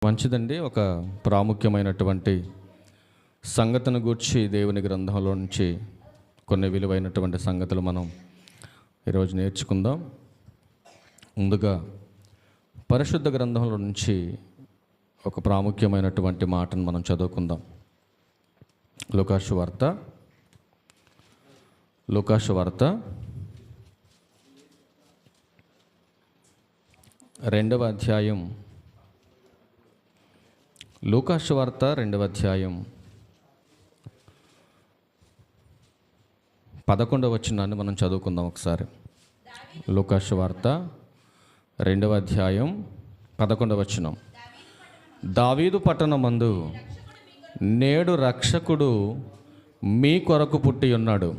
మంచిదండి. ఒక ప్రాముఖ్యమైనటువంటి సంగతిని గూర్చి దేవుని గ్రంథంలో నుంచి కొన్ని విలువైనటువంటి సంగతులు మనం ఈరోజు నేర్చుకుందాం. ముందుగా పరిశుద్ధ గ్రంథంలో నుంచి ఒక ప్రాముఖ్యమైనటువంటి మాటను మనం చదువుకుందాం. లూకాసు వార్త 2వ అధ్యాయం. లూకాసు వార్త 2వ అధ్యాయం 11వ వచనాన్ని మనం చదువుకుందాం ఒకసారి. లూకాసు వార్త 2వ అధ్యాయం 11వ వచనం. దావీదు పట్టణమందు నేడు రక్షకుడు మీ కొరకు పుట్టి ఉన్నాడు,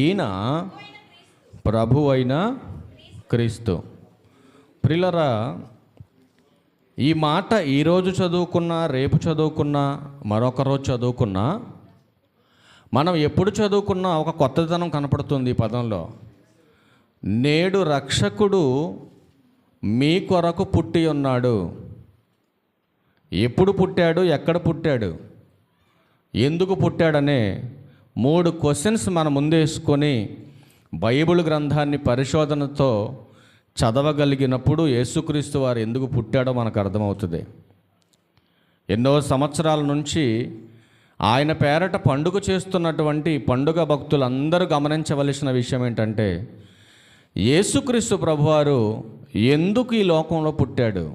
ఈయన ప్రభు అయిన క్రీస్తు. ప్రియులారా, ఈ మాట ఈరోజు చదువుకున్నా, రేపు చదువుకున్నా, మరొక రోజు చదువుకున్నా, మనం ఎప్పుడు చదువుకున్నా ఒక కొత్తదనం కనపడుతుంది ఈ పదంలో. నేడు రక్షకుడు మీ కొరకు పుట్టి ఉన్నాడు. ఎప్పుడు పుట్టాడు, ఎక్కడ పుట్టాడు, ఎందుకు పుట్టాడనే 3 క్వశ్చన్స్ మన ముందేసుకొని బైబిల్ గ్రంథాన్ని పరిశోధనతో చదవగలిగినప్పుడు యేసుక్రీస్తు వారు ఎందుకు పుట్టాడో మనకు అర్థమవుతుంది. ఎన్నో సంవత్సరాల నుంచి ఆయన పేరట పండుగ చేస్తున్నటువంటి పండుగ భక్తులందరూ గమనించవలసిన విషయం ఏంటంటే, యేసుక్రీస్తు ప్రభువారు ఎందుకు ఈ లోకంలో పుట్టాడు.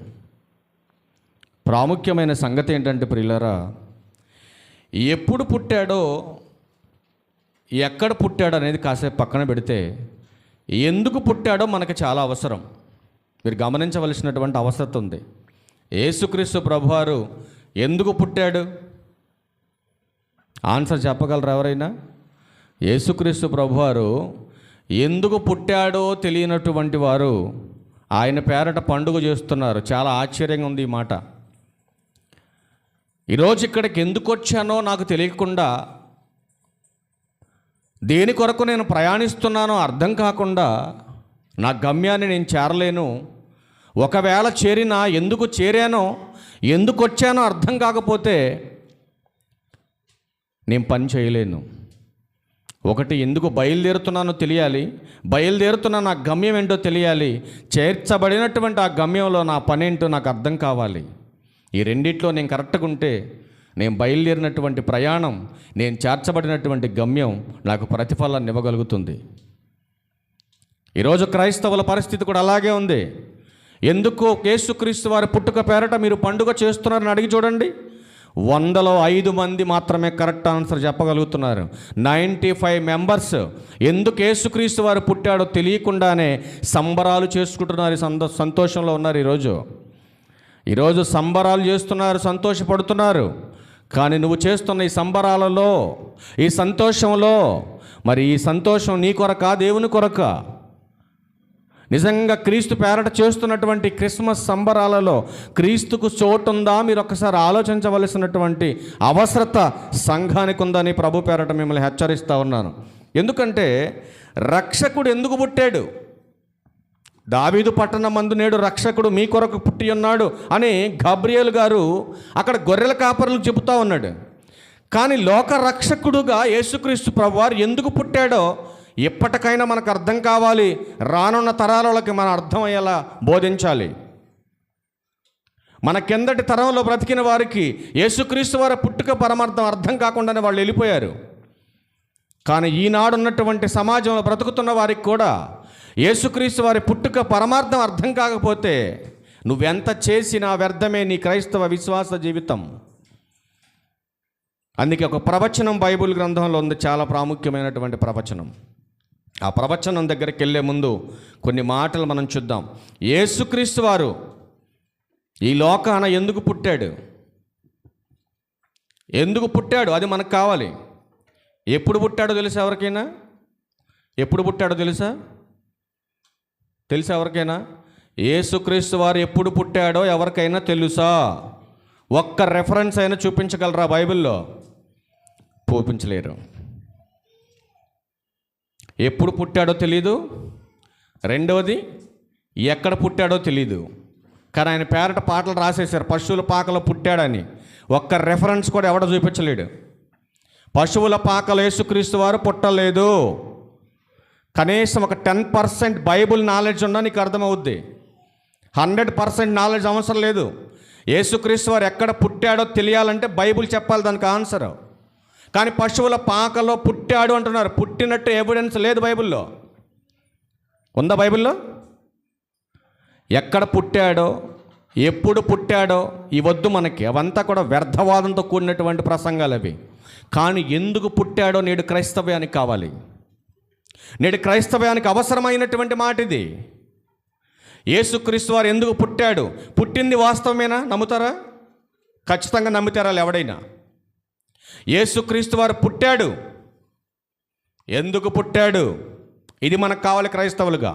ప్రాముఖ్యమైన సంగతి ఏంటంటే ప్రియులారా, ఎప్పుడు పుట్టాడో, ఎక్కడ పుట్టాడో అనేది కాసేపు పక్కన పెడితే, ఎందుకు పుట్టాడో మనకు చాలా అవసరం. మీరు గమనించవలసినటువంటి అవసరం ఉంది. యేసుక్రీస్తు ప్రభువారు ఎందుకు పుట్టాడు? ఆన్సర్ చెప్పగలరు ఎవరైనా? యేసుక్రీస్తు ప్రభువారు ఎందుకు పుట్టాడో తెలియనటువంటి వారు ఆయన పేరట పండుగ చేస్తున్నారు. చాలా ఆశ్చర్యంగా ఉంది ఈ మాట. ఈరోజు ఇక్కడికి ఎందుకు వచ్చానో నాకు తెలియకుండా, దేని కొరకు నేను ప్రయాణిస్తున్నానో అర్థం కాకుండా, నా గమ్యాన్ని నేను చేరలేను. ఒకవేళ చేరినా ఎందుకు చేరానో, ఎందుకు వచ్చానో అర్థం కాకపోతే నేను పని చేయలేను. ఒకటి, ఎందుకు బయలుదేరుతున్నానో తెలియాలి, బయలుదేరుతున్న నా గమ్యం ఏంటో తెలియాలి, చేర్చబడినటువంటి ఆ గమ్యంలో నా పని ఏంటో నాకు అర్థం కావాలి. ఈ రెండిట్లో నేను కరెక్ట్గా ఉంటే నేను బయలుదేరినటువంటి ప్రయాణం, నేను చేర్చబడినటువంటి గమ్యం నాకు ప్రతిఫలాన్ని ఇవ్వగలుగుతుంది. ఈరోజు క్రైస్తవుల పరిస్థితి కూడా అలాగే ఉంది. ఎందుకు యేసుక్రీస్తు వారి పుట్టుక పేరట మీరు పండుగ చేస్తున్నారని అడిగి చూడండి. 100లో 5 మంది మాత్రమే కరెక్ట్ ఆన్సర్ చెప్పగలుగుతున్నారు. 95 మెంబర్స్ ఎందుకు యేసుక్రీస్తు వారు పుట్టాడో తెలియకుండానే సంబరాలు చేసుకుంటున్నారు, సంతోషంలో ఉన్నారు. ఈరోజు సంబరాలు చేస్తున్నారు, సంతోషపడుతున్నారు. కానీ నువ్వు చేస్తున్న ఈ సంబరాలలో, ఈ సంతోషంలో, మరి ఈ సంతోషం నీ కొరకా, దేవుని కొరకా? నిజంగా క్రీస్తు పేరట చేస్తున్నటువంటి క్రిస్మస్ సంబరాలలో క్రీస్తుకు చోటుందా? మీరు ఒక్కసారి ఆలోచించవలసినటువంటి అవసరత సంఘానికి ఉందని ప్రభు పేరట మిమ్మల్ని హెచ్చరిస్తూ ఉన్నాను. ఎందుకంటే రక్షకుడు ఎందుకు పుట్టాడు? దావీదు పట్టణమందు నేడు రక్షకుడు మీ కొరకు పుట్టి ఉన్నాడు అని గబ్రియేలు గారు అక్కడ గొర్రెల కాపరులకు చెబుతూ ఉన్నాడు. కానీ లోక రక్షకుడుగా యేసుక్రీస్తు ప్రభువారు ఎందుకు పుట్టాడో ఎప్పటికైనా మనకు అర్థం కావాలి. రానున్న తరాలకి మనం అర్థమయ్యేలా బోధించాలి. మన కిందటి తరంలో బ్రతికిన వారికి యేసుక్రీస్తు వారి పుట్టుక పరమార్థం అర్థం కాకుండానే వాళ్ళు వెళ్ళిపోయారు. కానీ ఈనాడున్నటువంటి సమాజంలో బ్రతుకుతున్న వారికి కూడా యేసుక్రీస్తు వారి పుట్టుక పరమార్థం అర్థం కాకపోతే నువ్వెంత చేసినా వ్యర్థమే నీ క్రైస్తవ విశ్వాస జీవితం. అందుకే ఒక ప్రవచనం బైబిల్ గ్రంథంలో ఉంది, చాలా ప్రాముఖ్యమైనటువంటి ప్రవచనం. ఆ ప్రవచనం దగ్గరికి వెళ్ళే ముందు కొన్ని మాటలు మనం చూద్దాం. యేసుక్రీస్తు వారు ఈ లోకాన ఎందుకు పుట్టాడు? ఎందుకు పుట్టాడు అది మనకు కావాలి. ఎప్పుడు పుట్టాడో తెలుసా ఎవరికైనా? ఎప్పుడు పుట్టాడో తెలుసా ఎవరికైనా? యేసుక్రీస్తు వారు ఎప్పుడు పుట్టాడో ఎవరికైనా తెలుసా? ఒక్క రెఫరెన్స్ అయినా చూపించగలరా బైబిల్లో? చూపించలేరు. ఎప్పుడు పుట్టాడో తెలీదు, రెండవది ఎక్కడ పుట్టాడో తెలీదు. కానీ ఆయన పేరట పాటలు రాసేశారు, పశువుల పాకలో పుట్టాడని. ఒక్క రెఫరెన్స్ కూడా ఎవడ చూపించలేడు. పశువుల పాకలో యేసుక్రీస్తు వారు పుట్టలేదు. కనీసం ఒక 10% బైబుల్ నాలెడ్జ్ ఉన్నా నీకు అర్థమవుద్ది. 100% నాలెడ్జ్ అవసరం లేదు. యేసుక్రీస్తు వారు ఎక్కడ పుట్టాడో తెలియాలంటే బైబుల్ చెప్పాలి దానికి ఆన్సర్. కానీ పశువుల పాకలో పుట్టాడు అంటున్నారు. పుట్టినట్టు ఎవిడెన్స్ లేదు బైబిల్లో. ఉందా బైబిల్లో? ఎక్కడ పుట్టాడో, ఎప్పుడు పుట్టాడో ఇవద్దు మనకి. అవంతా కూడా వ్యర్థవాదంతో కూడినటువంటి ప్రసంగాలు అవి. కానీ ఎందుకు పుట్టాడో నేడు క్రైస్తవ్యానికి కావాలి. నేడు క్రైస్తవ్యానికి అవసరమైనటువంటి మాట ఇది. యేసుక్రీస్తు వారు ఎందుకు పుట్టాడు? పుట్టింది వాస్తవమేనా? నమ్ముతారా? ఖచ్చితంగా నమ్ముతారా ఎవడైనా? యేసుక్రీస్తు వారు పుట్టాడు. ఎందుకు పుట్టాడు? ఇది మనకు కావాలి క్రైస్తవులుగా.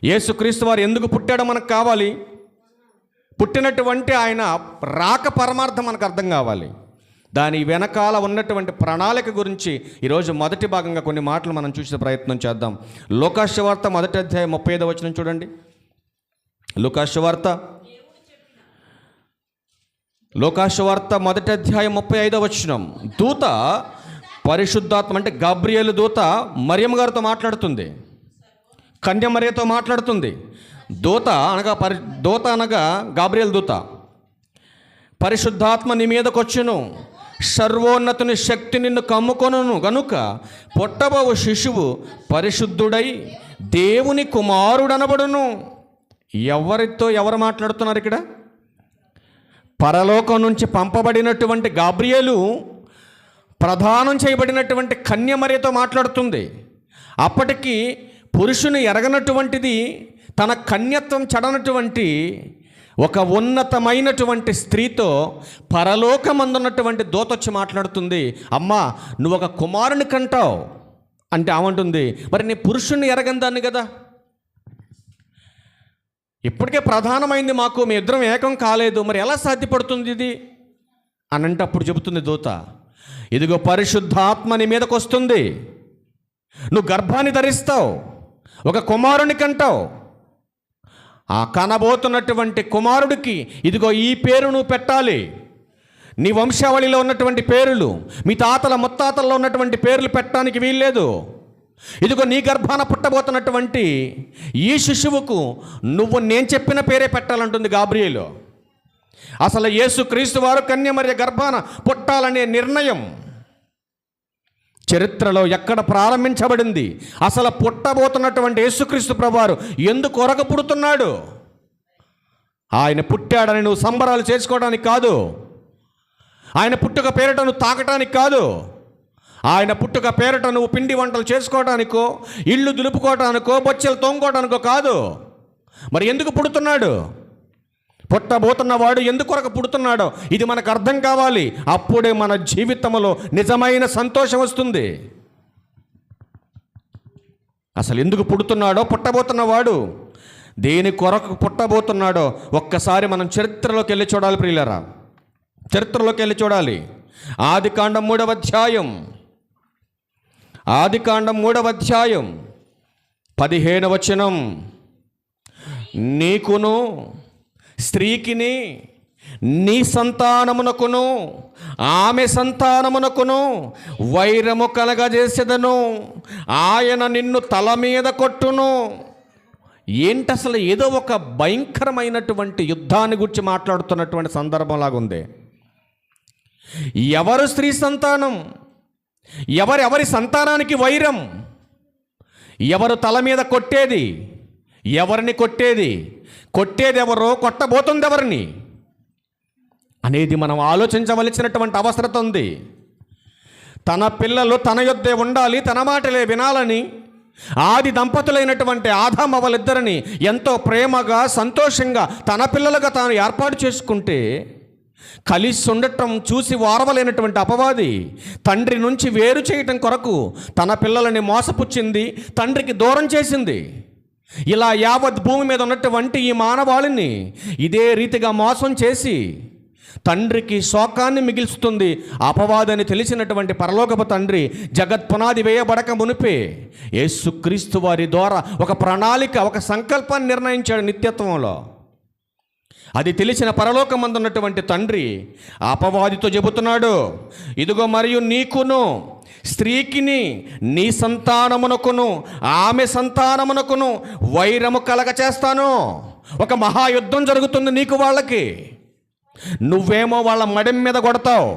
యేసుక్రీస్తు వారు ఎందుకు పుట్టాడో మనకు కావాలి. పుట్టినటువంటి ఆయన రాక పరమార్థం మనకు అర్థం కావాలి. దాని వెనకాల ఉన్నటువంటి ప్రణాళిక గురించి ఈరోజు మొదటి భాగంగా కొన్ని మాటలు మనం చూసే ప్రయత్నం చేద్దాం. లూకా సువార్త 1వ అధ్యాయం 35వ వచనం చూడండి. లూకా సువార్త 1వ అధ్యాయం 35వ వచనం. దూత, పరిశుద్ధాత్మ అంటే గబ్రియేలు దూత మరియమ్మ గారితో మాట్లాడుతుంది. కన్య మరియతో మాట్లాడుతుంది. దూత అనగా గబ్రియేలు దూత, పరిశుద్ధాత్మ నీ మీదకి వచ్చును, సర్వోన్నతుని శక్తి నిన్ను కమ్ముకొనును గనుక పుట్టబోవు శిశువు పరిశుద్ధుడై దేవుని కుమారుడనబడును. ఎవరు మాట్లాడుతున్నారు ఇక్కడ? పరలోకం నుంచి పంపబడినటువంటి గాబ్రియేలు ప్రదానం చేయబడినటువంటి కన్య మరియతో మాట్లాడుతుంది. అప్పటికి పురుషుని ఎరగనటువంటిది, తన కన్యత్వం చడనటువంటి ఒక ఉన్నతమైనటువంటి స్త్రీతో పరలోకమందున్నటువంటి దూత వచ్చి మాట్లాడుతుంది. అమ్మా, నువ్వు ఒక కుమారుని కంటావు అంటే ఆమంటుంది, మరి నీ పురుషుణ్ణి ఎరగందాన్ని కదా, ఇప్పటికే ప్రధానమైంది మాకు, మీ ఇద్దరం ఏకం కాలేదు, మరి ఎలా సాధ్యపడుతుంది ఇది అని అంటే అప్పుడు చెబుతుంది దూత, ఇదిగో పరిశుద్ధాత్మ నీ మీదకి వస్తుంది, నువ్వు గర్భాన్ని ధరిస్తావు, ఒక కుమారుని కంటావు, ఆ కనబోతున్నటువంటి కుమారుడికి ఇదిగో ఈ పేరు నువ్వు పెట్టాలి. నీ వంశావళిలో ఉన్నటువంటి పేర్లు, మీ తాతల ముత్తాతల్లో ఉన్నటువంటి పేర్లు పెట్టడానికి వీల్లేదు. ఇదిగో నీ గర్భాన పుట్టబోతున్నటువంటి ఈ శిశువుకు నువ్వు నేను చెప్పిన పేరే పెట్టాలంటుంది గాబ్రియేలు. అసలు యేసుక్రీస్తు వారు కన్య మరియ గర్భాన పుట్టాలనే నిర్ణయం చరిత్రలో ఎక్కడ ప్రారంభించబడింది? అసలు పుట్టబోతున్నటువంటి యేసుక్రీస్తు ప్రభువారు ఎందుకు కొరకు పుడుతున్నాడు? ఆయన పుట్టాడని నువ్వు సంబరాలు చేసుకోవడానికి కాదు, ఆయన పుట్టుక పేరిట నువ్వు తాకటానికి కాదు, ఆయన పుట్టుక పేరిట నువ్వు పిండి వంటలు చేసుకోవడానికో, ఇళ్ళు దులుపుకోవడానికో, బొచ్చెలు తోముకోవడానికో కాదు. మరి ఎందుకు పుడుతున్నాడు? పుట్టబోతున్నవాడు ఎందుకు కొరకు పుడుతున్నాడో ఇది మనకు అర్థం కావాలి. అప్పుడే మన జీవితంలో నిజమైన సంతోషం వస్తుంది. అసలు ఎందుకు పుడుతున్నాడో, పుట్టబోతున్నవాడు దేని కొరకు పుట్టబోతున్నాడో ఒక్కసారి మనం చరిత్రలోకి వెళ్ళి చూడాలి ప్రియులారా. చరిత్రలోకి వెళ్ళి చూడాలి. ఆదికాండం 3వ అధ్యాయం 15వ వచనం. నీకును స్త్రీకిని నీ సంతానమునకును ఆమె సంతానమునకును వైరము కలగజేసేదను, ఆయన నిన్ను తల మీద కొట్టును. ఏంటి అసలు? ఏదో ఒక భయంకరమైనటువంటి యుద్ధాన్ని గురించి మాట్లాడుతున్నటువంటి సందర్భంలాగా ఉంది. ఎవరు స్త్రీ సంతానం? ఎవరి సంతానానికి వైరం? ఎవరు తల మీద కొట్టేది? ఎవరిని కొట్టేది? కొట్టేది ఎవరో, కొట్టబోతుంది ఎవరిని అనేది మనం ఆలోచించవలసినటువంటి అవసరం ఉంది. తన పిల్లలు తన యొద్దే ఉండాలి, తన మాటలే వినాలని ఆది దంపతులైనటువంటి ఆదాము అవ్వలిద్దరిని ఎంతో ప్రేమగా సంతోషంగా తన పిల్లలుగా తాను ఏర్పాటు చేసుకుంటే కలిసి ఉండటం చూసి వారవలేనటువంటి అపవాది తండ్రి నుంచి వేరు చేయటం కొరకు తన పిల్లలని మోసపుచ్చింది, తండ్రికి దూరం చేసింది. ఇలా యావత్ భూమి మీద ఉన్నటువంటి ఈ మానవాళిని ఇదే రీతిగా మోసం చేసి తండ్రికి శోకాన్ని మిగిల్చుతుంది అపవాదని తెలిసినటువంటి పరలోకపు తండ్రి జగత్పునాది వేయబడక మునిపే యేసుక్రీస్తు వారి ద్వారా ఒక ప్రణాళిక, ఒక సంకల్పాన్ని నిర్ణయించాడు నిత్యత్వంలో. అది తెలిసిన పరలోకమందున్నటువంటి తండ్రి అపవాదితో చెబుతున్నాడు, ఇదిగో మరియు నీకును స్త్రీకిని నీ సంతానమునకును ఆమె సంతానమునకును వైరము కలగ చేస్తాను. ఒక మహాయుద్ధం జరుగుతుంది నీకు వాళ్ళకి. నువ్వేమో వాళ్ళ మడెం మీద కొడతావు,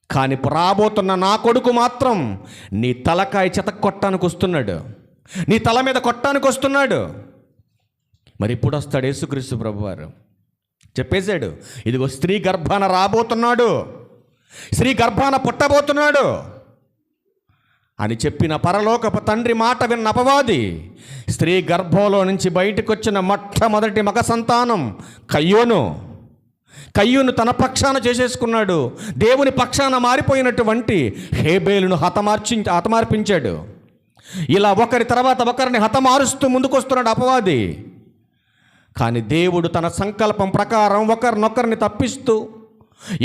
కానీ రాబోతున్న నా కొడుకు మాత్రం నీ తలకాయ కొట్టానికి వస్తున్నాడు, నీ తల మీద కొట్టానికి వస్తున్నాడు. మరి ఇప్పుడు వస్తాడు యేసుక్రీస్తు ప్రభువారు. చెప్పేశాడు, ఇదిగో స్త్రీ గర్భాన రాబోతున్నాడు, స్త్రీ గర్భాన పుట్టబోతున్నాడు అని చెప్పిన పరలోకపు తండ్రి మాట విన్న అపవాది స్త్రీ గర్భంలో నుంచి బయటకు వచ్చిన మొట్టమొదటి మగ సంతానం కయ్యూను తన చేసేసుకున్నాడు. దేవుని పక్షాన మారిపోయినటువంటి హేబేలును హతమార్పించాడు. ఇలా ఒకరి తర్వాత ఒకరిని హతమారుస్తూ ముందుకొస్తున్నాడు అపవాది. కానీ దేవుడు తన సంకల్పం ప్రకారం ఒకరినొకరిని తప్పిస్తూ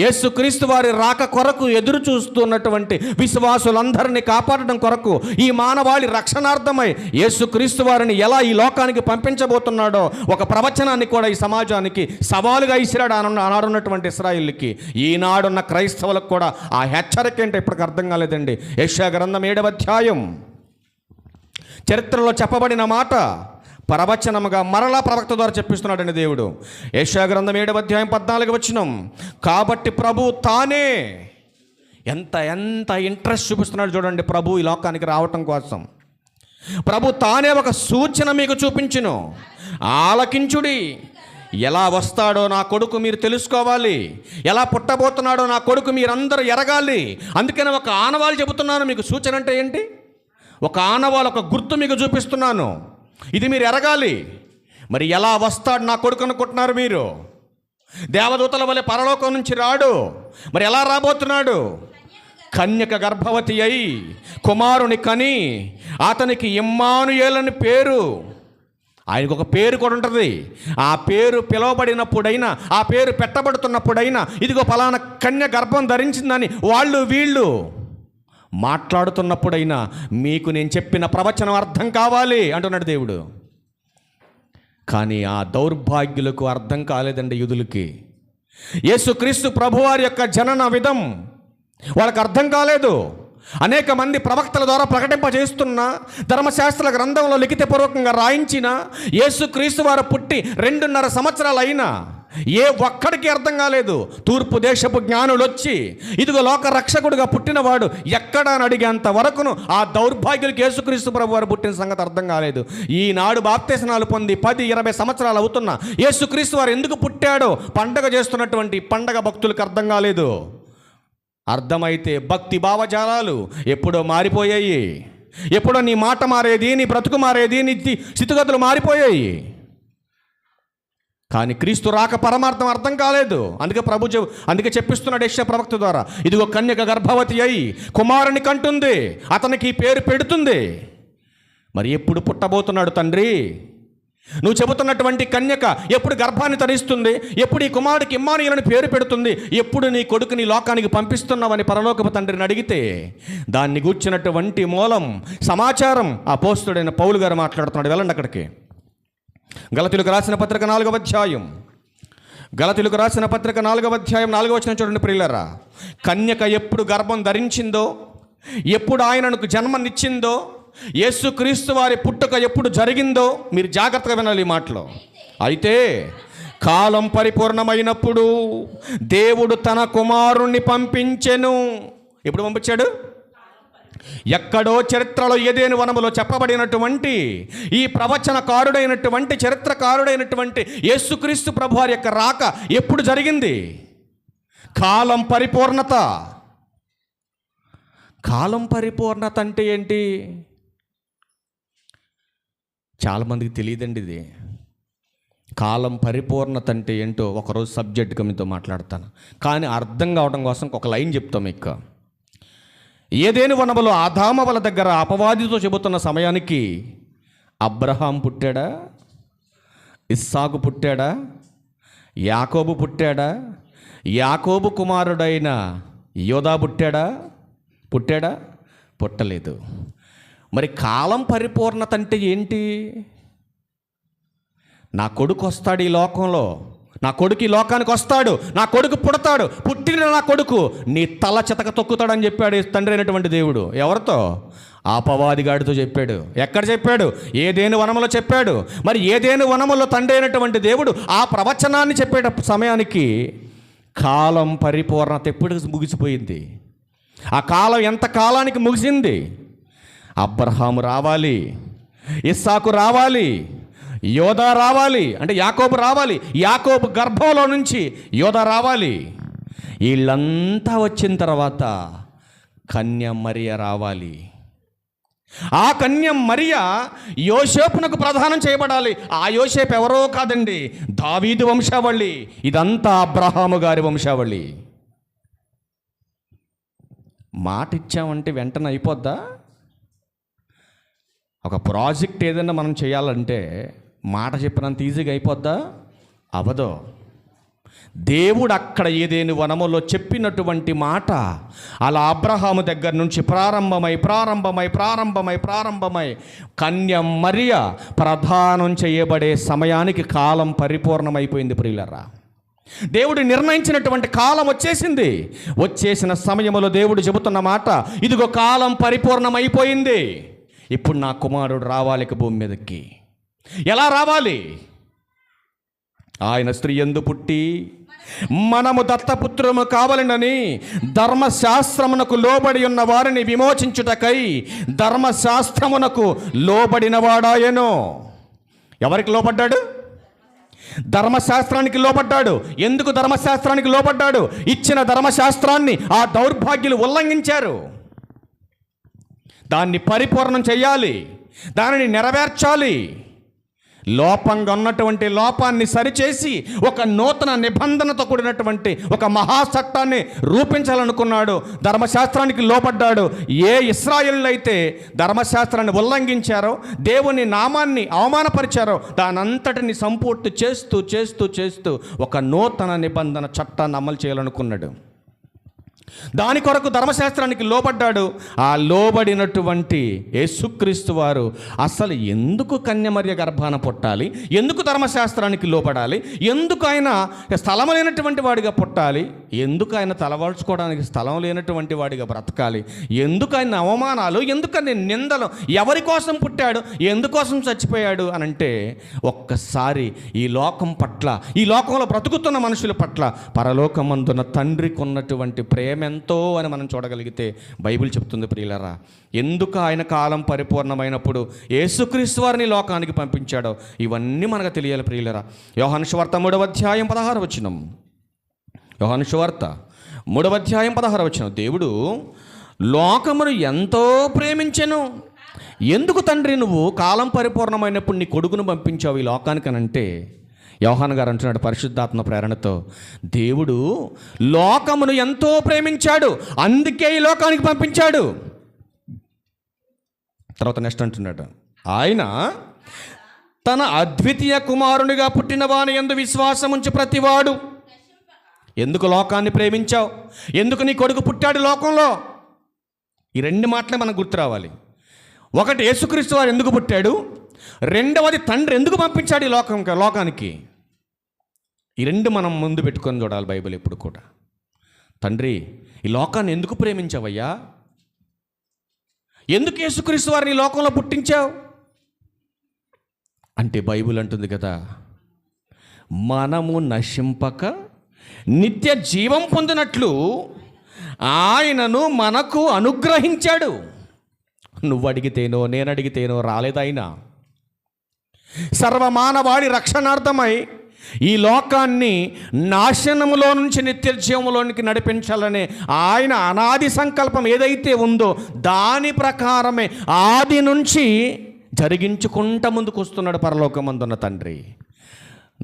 యేసుక్రీస్తు వారి రాక కొరకు ఎదురు చూస్తున్నటువంటి విశ్వాసులందరినీ కాపాడడం కొరకు, ఈ మానవాళి రక్షణార్థమై యేసుక్రీస్తు వారిని ఎలా ఈ లోకానికి పంపించబోతున్నాడో ఒక ప్రవచనాన్ని కూడా ఈ సమాజానికి సవాలుగా ఇసిరాడు ఆనాడున్నటువంటి ఇశ్రాయేలుకి. ఈనాడున్న క్రైస్తవులకు కూడా ఆ హెచ్చరిక ఏంటో ఇప్పటికి అర్థం కాలేదండి. యెషయా గ్రంథం 7వ అధ్యాయం చరిత్రలో చెప్పబడిన మాట ప్రవచనముగా మరలా ప్రవక్త ద్వారా చెప్పిస్తున్నాడండి దేవుడు. యెషయా గ్రంథం 7వ అధ్యాయం 14వ వచనం, కాబట్టి ప్రభు తానే ఎంత ఇంట్రెస్ట్ చూపిస్తున్నాడు చూడండి ప్రభు ఈ లోకానికి రావటం కోసం. ప్రభు తానే ఒక సూచన మీకు చూపించును, ఆలకించుడి. ఎలా వస్తాడో నా కొడుకు మీరు తెలుసుకోవాలి, ఎలా పుట్టబోతున్నాడో నా కొడుకు మీరందరూ ఎరగాలి. అందుకని ఒక ఆనవాళ్ళు చెబుతున్నాను మీకు. సూచన అంటే ఏంటి? ఒక ఆనవాళ్ళు, ఒక గుర్తు మీకు చూపిస్తున్నాను, ఇది మీరు ఎరగాలి. మరి ఎలా వస్తాడు నా కొడుకు అనుకుంటున్నారు మీరు? దేవదూతల వలె పరలోకం నుంచి రాడు. మరి ఎలా రాబోతున్నాడు? కన్యక గర్భవతి అయి కుమారుని కని అతనికి ఇమ్మానుయేలు అని పేరు. ఆయనకు ఒక పేరు కూడా ఉంటుంది. ఆ పేరు పిలువబడినప్పుడైనా, ఆ పేరు పెట్టబడుతున్నప్పుడైనా, ఇదిగో ఫలానా కన్య గర్భం ధరించిందని వాళ్ళు వీళ్ళు మాట్లాడుతున్నప్పుడైనా మీకు నేను చెప్పిన ప్రవచనం అర్థం కావాలి అంటున్నాడు దేవుడు. కానీ ఆ దౌర్భాగ్యులకు అర్థం కాలేదండి యూదులకి. యేసుక్రీస్తు ప్రభువారి యొక్క జనన విధం వాళ్ళకి అర్థం కాలేదు. అనేక మంది ప్రవక్తల ద్వారా ప్రకటింపజేస్తున్న, ధర్మశాస్త్ర గ్రంథంలో లిఖితపూర్వకంగా రాయించిన యేసుక్రీస్తు వారు పుట్టి 2.5 సంవత్సరాలు అయినా ఏ ఒక్కడికి అర్థం కాలేదు. తూర్పు దేశపు జ్ఞానులు వచ్చి ఇదిగో లోక రక్షకుడిగా పుట్టినవాడు ఎక్కడా అని అడిగేంత వరకును ఆ దౌర్భాగ్యులకి యేసుక్రీస్తు ప్రభు వారు పుట్టిన సంగతి అర్థం కాలేదు. ఈనాడు బాప్తిస్నాలు పొంది 10-20 సంవత్సరాలు అవుతున్న యేసుక్రీస్తు వారు ఎందుకు పుట్టాడో పండగ చేస్తున్నటువంటి పండగ భక్తులకు అర్థం కాలేదు. అర్థమైతే భక్తి భావజాలాలు ఎప్పుడో మారిపోయాయి. ఎప్పుడో నీ మాట మారేది, నీ బ్రతుకు మారేది, నీ స్థితిగతులు మారిపోయాయి. కానీ క్రీస్తు రాక పరమార్థం అర్థం కాలేదు. అందుకే చెప్పిస్తున్నాడు యెషయా ప్రవక్త ద్వారా, ఇదిగో కన్యక గర్భవతి అయి కుమారుని కంటుంది, అతనికి పేరు పెడుతుంది. మరి ఎప్పుడు పుట్టబోతున్నాడు తండ్రి? నువ్వు చెబుతున్నటువంటి కన్యక ఎప్పుడు గర్భాన్ని ధరిస్తుంది? ఎప్పుడు ఈ కుమారుడికి ఇమ్మానుయేలు పేరు పెడుతుంది? ఎప్పుడు నీ కొడుకుని లోకానికి పంపిస్తున్నావని పరలోకపు తండ్రిని అడిగితే దాన్ని గూర్చినటువంటి మూలం సమాచారం అపోస్తలుడైన పౌలు గారు మాట్లాడుతున్నాడు. వెళ్ళండి అక్కడికి. గలతీయులకు రాసిన పత్రిక 4వ అధ్యాయం, గలతీయులకు రాసిన పత్రిక 4వ అధ్యాయం 4వ వచనం చూడండి ప్రియులారా. కన్యక ఎప్పుడు గర్భం ధరించిందో, ఎప్పుడు ఆయనకు జన్మనిచ్చిందో, యేసుక్రీస్తు వారి పుట్టుక ఎప్పుడు జరిగిందో మీరు జాగ్రత్తగా వినాలి ఈ మాటలో. అయితే కాలం పరిపూర్ణమైనప్పుడు దేవుడు తన కుమారుణ్ణి పంపించెను. ఎప్పుడు పంపించాడు? ఎక్కడో చరిత్రలో ఏదేని వనములో చెప్పబడినటువంటి ఈ ప్రవచనకారుడైనటువంటి చరిత్రకారుడైనటువంటి యేసుక్రీస్తు ప్రభువారి యొక్క రాక ఎప్పుడు జరిగింది? కాలం పరిపూర్ణత. కాలం పరిపూర్ణత అంటే ఏంటి? చాలామందికి తెలియదండి ఇది. కాలం పరిపూర్ణత అంటే ఏంటో ఒకరోజు సబ్జెక్ట్గా మీతో మాట్లాడతాను. కానీ అర్థం కావడం కోసం ఒక లైన్ చెప్తాం మీకు. ఏదేని వనములో ఆదామవల దగ్గర అపవాదితో చెబుతున్న సమయానికి అబ్రహాం పుట్టాడా? ఇస్సాకు పుట్టాడా? యాకోబు పుట్టాడా? యాకోబు కుమారుడైన యోదా పుట్టాడా? పుట్టలేదు. మరి కాలం పరిపూర్ణత అంటే ఏంటి? నా కొడుకు వస్తాడు ఈ లోకంలో, నా కొడుకు ఈ లోకానికి వస్తాడు, నా కొడుకు పుడతాడు, పుట్టిన నా కొడుకు నీ తల చితక తొక్కుతాడని చెప్పాడు తండ్రి అయినటువంటి దేవుడు. ఎవరితో? అపవాదిగాడితో చెప్పాడు. ఎక్కడ చెప్పాడు? ఏదేను వనములో చెప్పాడు. మరి ఏదేను వనములో తండ్రి అయినటువంటి దేవుడు ఆ ప్రవచనాన్ని చెప్పే సమయానికి కాలం పరిపూర్ణత ఎప్పుడు ముగిసిపోయింది. ఆ కాలం ఎంత కాలానికి ముగిసింది? అబ్రహాము రావాలి, ఇస్సాకు రావాలి, యోధా రావాలి, అంటే యాకోబు రావాలి, యాకోబు గర్భంలో నుంచి యోధా రావాలి. వీళ్ళంతా వచ్చిన తర్వాత కన్య మరియ రావాలి. ఆ కన్య మరియ యోసేపునకు ప్రదానం చేయబడాలి. ఆ యోసేపు ఎవరో కాదండి, దావీదు వంశావళి. ఇదంతా అబ్రహాము గారి వంశావళి. మాట ఇచ్చామంటే వెంటనే అయిపోద్దా? ఒక ప్రాజెక్ట్ ఏదైనా మనం చేయాలంటే మాట చెప్పినంత ఈజీగా అయిపోద్దా? అవదో. దేవుడు అక్కడ ఏదేని వనములో చెప్పినటువంటి మాట అలా అబ్రహాము దగ్గర నుంచి ప్రారంభమై కన్య మరియ ప్రదానం చేయబడే సమయానికి కాలం పరిపూర్ణమైపోయింది ప్రియులారా. దేవుడు నిర్ణయించినటువంటి కాలం వచ్చేసింది. వచ్చేసిన సమయంలో దేవుడు చెబుతున్న మాట, ఇదిగో కాలం పరిపూర్ణమైపోయింది, ఇప్పుడు నా కుమారుడు రావాలి భూమి మీదకి. ఎలా రావాలి? ఆయన స్త్రీ యందు పుట్టి మనము దత్తపుత్రము కావాలనని ధర్మశాస్త్రమునకు లోబడి ఉన్న వారిని విమోచించుటకై ధర్మశాస్త్రమునకు లోబడిన వాడాయను. ఎవరికి లోబడ్డాడు? ధర్మశాస్త్రానికి లోబడ్డాడు. ఎందుకు ధర్మశాస్త్రానికి లోబడ్డాడు? ఇచ్చిన ధర్మశాస్త్రాన్ని ఆ దౌర్భాగ్యులు ఉల్లంఘించారు. దాన్ని పరిపూర్ణం చేయాలి, దానిని నెరవేర్చాలి. లోపంగా ఉన్నటువంటి లోపాన్ని సరిచేసి ఒక నూతన నిబంధనతో కూడినటువంటి ఒక మహాచట్టాన్ని రూపించాలనుకున్నాడు. ధర్మశాస్త్రానికి లోబడ్డాడు. ఏ ఇశ్రాయేలు అయితే ధర్మశాస్త్రాన్ని ఉల్లంఘించారో, దేవుని నామాన్ని అవమానపరిచారో, దానంతటిని సంపూర్తి చేస్తూ చేస్తూ చేస్తూ ఒక నూతన నిబంధన చట్టాన్ని అమలు చేయాలనుకున్నాడు. దాని కొరకు ధర్మశాస్త్రానికి లోబడ్డాడు. ఆ లోబడినటువంటి యేసుక్రీస్తు వారు అసలు ఎందుకు కన్యమర్య గర్భాన పుట్టాలి, ఎందుకు ధర్మశాస్త్రానికి లోబడాలి, ఎందుకు ఆయన స్థలం లేనటువంటి వాడిగా పుట్టాలి, ఎందుకు ఆయన తలవాల్చుకోవడానికి స్థలం లేనటువంటి వాడిగా బ్రతకాలి, ఎందుకు ఆయన అవమానాలు, ఎందుకని నిందలు, ఎవరి కోసం పుట్టాడు, ఎందుకోసం చచ్చిపోయాడు అని అంటే, ఒక్కసారి ఈ లోకం పట్ల, ఈ లోకంలో బ్రతుకుతున్న మనుషుల పట్ల పరలోకమందున తండ్రికి ఉన్నటువంటి ప్రేమ ఎంతో అని మనం చూడగలిగితే బైబిల్ చెప్తుంది ప్రియులరా. ఎందుకు ఆయన కాలం పరిపూర్ణమైనప్పుడు యేసుక్రీస్తు వారిని లోకానికి పంపించాడో ఇవన్నీ మనకు తెలియాలి ప్రియులరా. యోహాను సువార్త 3వ అధ్యాయం 16వ వచనం. యోహాను సువార్త 3వ అధ్యాయం 16వ వచనం. దేవుడు లోకమును ఎంతో ప్రేమించెను, ఎందుకు తండ్రి నువ్వు కాలం పరిపూర్ణమైనప్పుడు నీ కొడుకును పంపించావు ఈ లోకానికి అనంటే, యోహాను గారు అంటున్నాడు పరిశుద్ధాత్మ ప్రేరణతో, దేవుడు లోకమును ఎంతో ప్రేమించాడు, అందుకే ఈ లోకానికి పంపించాడు. తర్వాత నెక్స్ట్ అంటున్నాడు, ఆయన తన అద్వితీయ కుమారునిగా పుట్టిన వాని యందు విశ్వాసం ఉంచి ప్రతివాడు. ఎందుకు లోకాన్ని ప్రేమించావు? ఎందుకు నీ కొడుకు పుట్టాడు లోకంలో? ఈ రెండు మాటలే మనకు గుర్తు రావాలి. ఒకటి, యేసుక్రీస్తు వారు ఎందుకు పుట్టాడు, రెండవది తండ్రి ఎందుకు పంపించాడు ఈ లోకానికి. ఈ రెండు మనం ముందు పెట్టుకొని చూడాలి బైబిల్ ఎప్పుడు కూడా. తండ్రి ఈ లోకాన్ని ఎందుకు ప్రేమించావయ్యా, ఎందుకు యేసుక్రీస్తు వారిని ఈ లోకంలో పుట్టించావు అంటే, బైబిల్ అంటుంది కదా, మనము నశింపక నిత్య జీవం పొందినట్లు ఆయనను మనకు అనుగ్రహించాడు. నువ్వు అడిగితేనో నేను అడిగితేనో రాలేదైనా. సర్వమానవాడి రక్షణార్థమై ఈ లోకాన్ని నాశనములో నుంచి నిత్య జీవములోనికి నడిపించాలనే ఆయన అనాది సంకల్పం ఏదైతే ఉందో దాని ప్రకారమే ఆది నుంచి జరిగించుకుంటూ ముందుకు వస్తున్నాడు పరలోకమందున్న తండ్రి.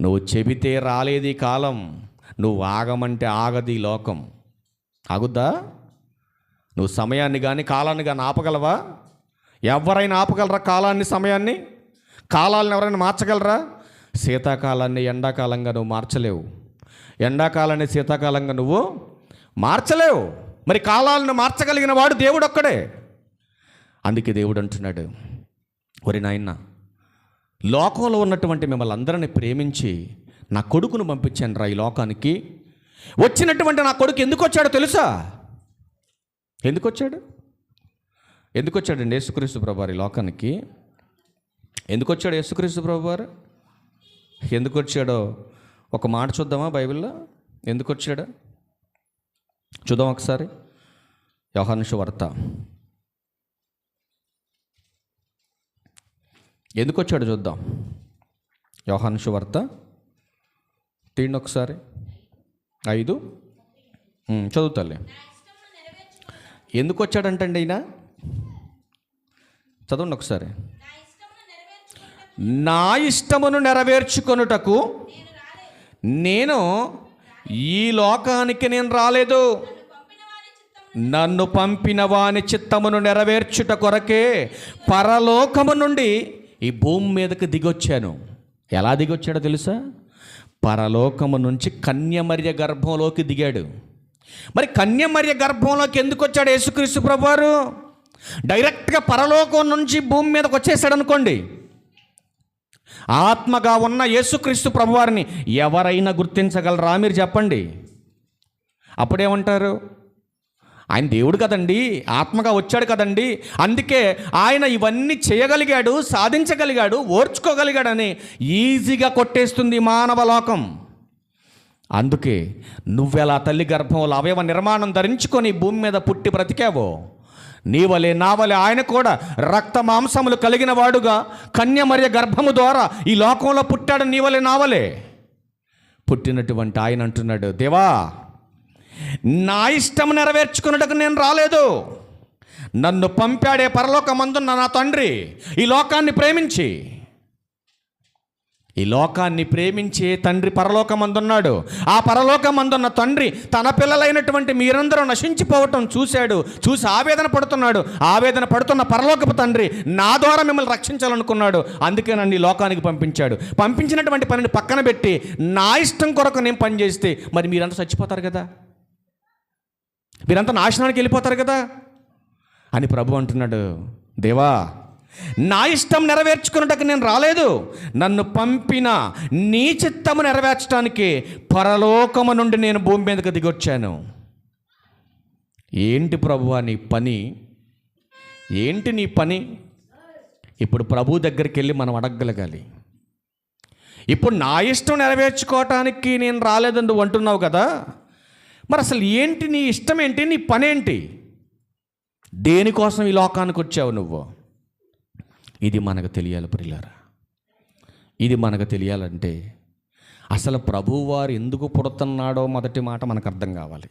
నువ్వు చెబితే రాలేది కాలం, నువ్వు ఆగమంటే ఆగది లోకం. ఆగుద్దా? నువ్వు సమయాన్ని కానీ కాలాన్ని కానీ ఆపగలవా? ఎవరైనా ఆపగలరా కాలాన్ని, సమయాన్ని? కాలాలను ఎవరైనా మార్చగలరా? శీతాకాలాన్ని ఎండాకాలంగా నువ్వు మార్చలేవు, ఎండాకాలాన్ని శీతాకాలంగా నువ్వు మార్చలేవు. మరి కాలాలను మార్చగలిగిన వాడు దేవుడు ఒక్కడే. అందుకే దేవుడు అంటున్నాడు, ఒరి నాయన లోకంలో ఉన్నటువంటి మిమ్మల్ని అందరినీ ప్రేమించి నా కొడుకును పంపించాను రా ఈ లోకానికి. వచ్చినటువంటి నా కొడుకు ఎందుకు వచ్చాడో తెలుసా? ఎందుకు వచ్చాడండి యేసుక్రీస్తు ప్రభువారు ఈ లోకానికి? ఎందుకు వచ్చాడు యేసుక్రీస్తు ప్రభువారు? ఎందుకు వచ్చాడో ఒక మాట చూద్దామా బైబిల్లో? ఎందుకు వచ్చాడో చూద్దాం ఒకసారి. యోహాను సువార్త ఎందుకు వచ్చాడో చూద్దాం. యోహాను సువార్త తీయండి ఒకసారి 5 చదువుతాలే. ఎందుకు వచ్చాడంటండి ఈయన? చదవండి ఒకసారి. నా ఇష్టమును నెరవేర్చుకొనుటకు నేను ఈ లోకానికి నేను రాలేదు, నన్ను పంపిన వాని చిత్తమును నెరవేర్చుట కొరకే పరలోకము నుండి ఈ భూమి మీదకి దిగొచ్చాను. ఎలా దిగొచ్చాడో తెలుసా? పరలోకము నుంచి కన్యమర్య గర్భంలోకి దిగాడు. మరి కన్యమర్య గర్భంలోకి ఎందుకు వచ్చాడు యేసుక్రీస్తు ప్రభువారు? డైరెక్ట్గా పరలోకం నుంచి భూమి మీదకి వచ్చేసాడు అనుకోండి. ఆత్మగా ఉన్న యేసుక్రీస్తు ప్రభువారిని ఎవరైనా గుర్తించగలరా మీరు చెప్పండి? అప్పుడేమంటారు? ఆయన దేవుడు కదండి, ఆత్మగా వచ్చాడు కదండి, అందుకే ఆయన ఇవన్నీ చేయగలిగాడు, సాధించగలిగాడు, ఓర్చుకోగలిగాడని ఈజీగా కొట్టేస్తుంది మానవ లోకం. అందుకే నువ్వెలా తల్లి గర్భంలో అవయవ నిర్మాణం ధరించుకొని భూమి మీద పుట్టి బ్రతికావో, నీవలే నావలే ఆయన కూడా రక్త మాంసములు కలిగిన వాడుగా కన్యమర్య గర్భము ద్వారా ఈ లోకంలో పుట్టాడు. నీవలే నావలే పుట్టినటువంటి ఆయన అంటున్నాడు, దేవా నా ఇష్టం నెరవేర్చుకున్నట్టుకు నేను రాలేదు, నన్ను పంపాడే పరలోకమందున్న నా తండ్రి ఈ లోకాన్ని ప్రేమించి, ఈ లోకాన్ని ప్రేమించే తండ్రి పరలోకమందున్నాడు. ఆ పరలోకమందున్న తండ్రి తన పిల్లలైనటువంటి మీరందరూ నశించిపోవటం చూసి ఆవేదన పడుతున్నాడు. ఆవేదన పడుతున్న పరలోకపు తండ్రి నా ద్వారా మిమ్మల్ని రక్షించాలనుకున్నాడు. అందుకే నన్ను ఈ లోకానికి పంపించాడు. పంపించినటువంటి పనిని పక్కన పెట్టి నా ఇష్టం కొరకు నేను పని చేస్తే మరి మీరంతా చచ్చిపోతారు కదా, మీరంతా నాశనానికి వెళ్ళిపోతారు కదా అని ప్రభు అంటున్నాడు. దేవా నా ఇష్టం నెరవేర్చుకున్నట్టుకు నేను రాలేదు, నన్ను పంపిన నీ చిత్తము నెరవేర్చడానికి పరలోకము నుండి నేను భూమి మీదకి దిగొచ్చాను. ఏంటి ప్రభువా నీ పని? ఏంటి నీ పని? ఇప్పుడు ప్రభు దగ్గరికి వెళ్ళి మనం అడగగలగాలి. ఇప్పుడు నా ఇష్టం నెరవేర్చుకోవటానికి నేను రాలేదని నువ్వు అంటున్నావు కదా, మరి అసలు ఏంటి నీ ఇష్టం ఏంటి, నీ పని ఏంటి, దేనికోసం ఈ లోకానికి వచ్చావు నువ్వు? ఇది మనకు తెలియాలి ప్రియులారా. ఇది మనకు తెలియాలంటే అసలు ప్రభువారు ఎందుకు పుడుతున్నాడో మొదటి మాట మనకు అర్థం కావాలి.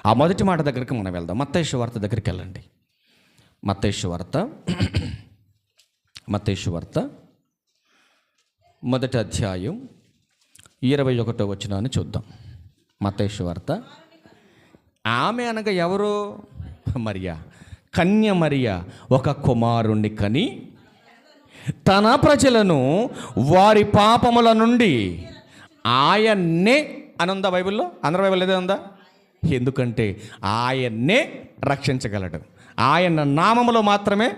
ఆ మొదటి మాట దగ్గరికి మనం వెళ్దాం. మత్తయి సువార్త దగ్గరికి వెళ్ళండి. మత్తయి సువార్త మొదటి అధ్యాయం 21వ వచనాన్ని చూద్దాం. మత్తయి సువార్త. ఆమె అనగా ఎవరు? మరియా, కన్య మరియా ఒక కుమారుణ్ణి కని తన ప్రజలను వారి పాపముల నుండి ఆయన్నే అని ఉందా బైబిల్లో? అందరి బైబిల్ ఏదో ఉందా? ఎందుకంటే ఆయన్నే రక్షించగలడు. ఆయన నామములో మాత్రమే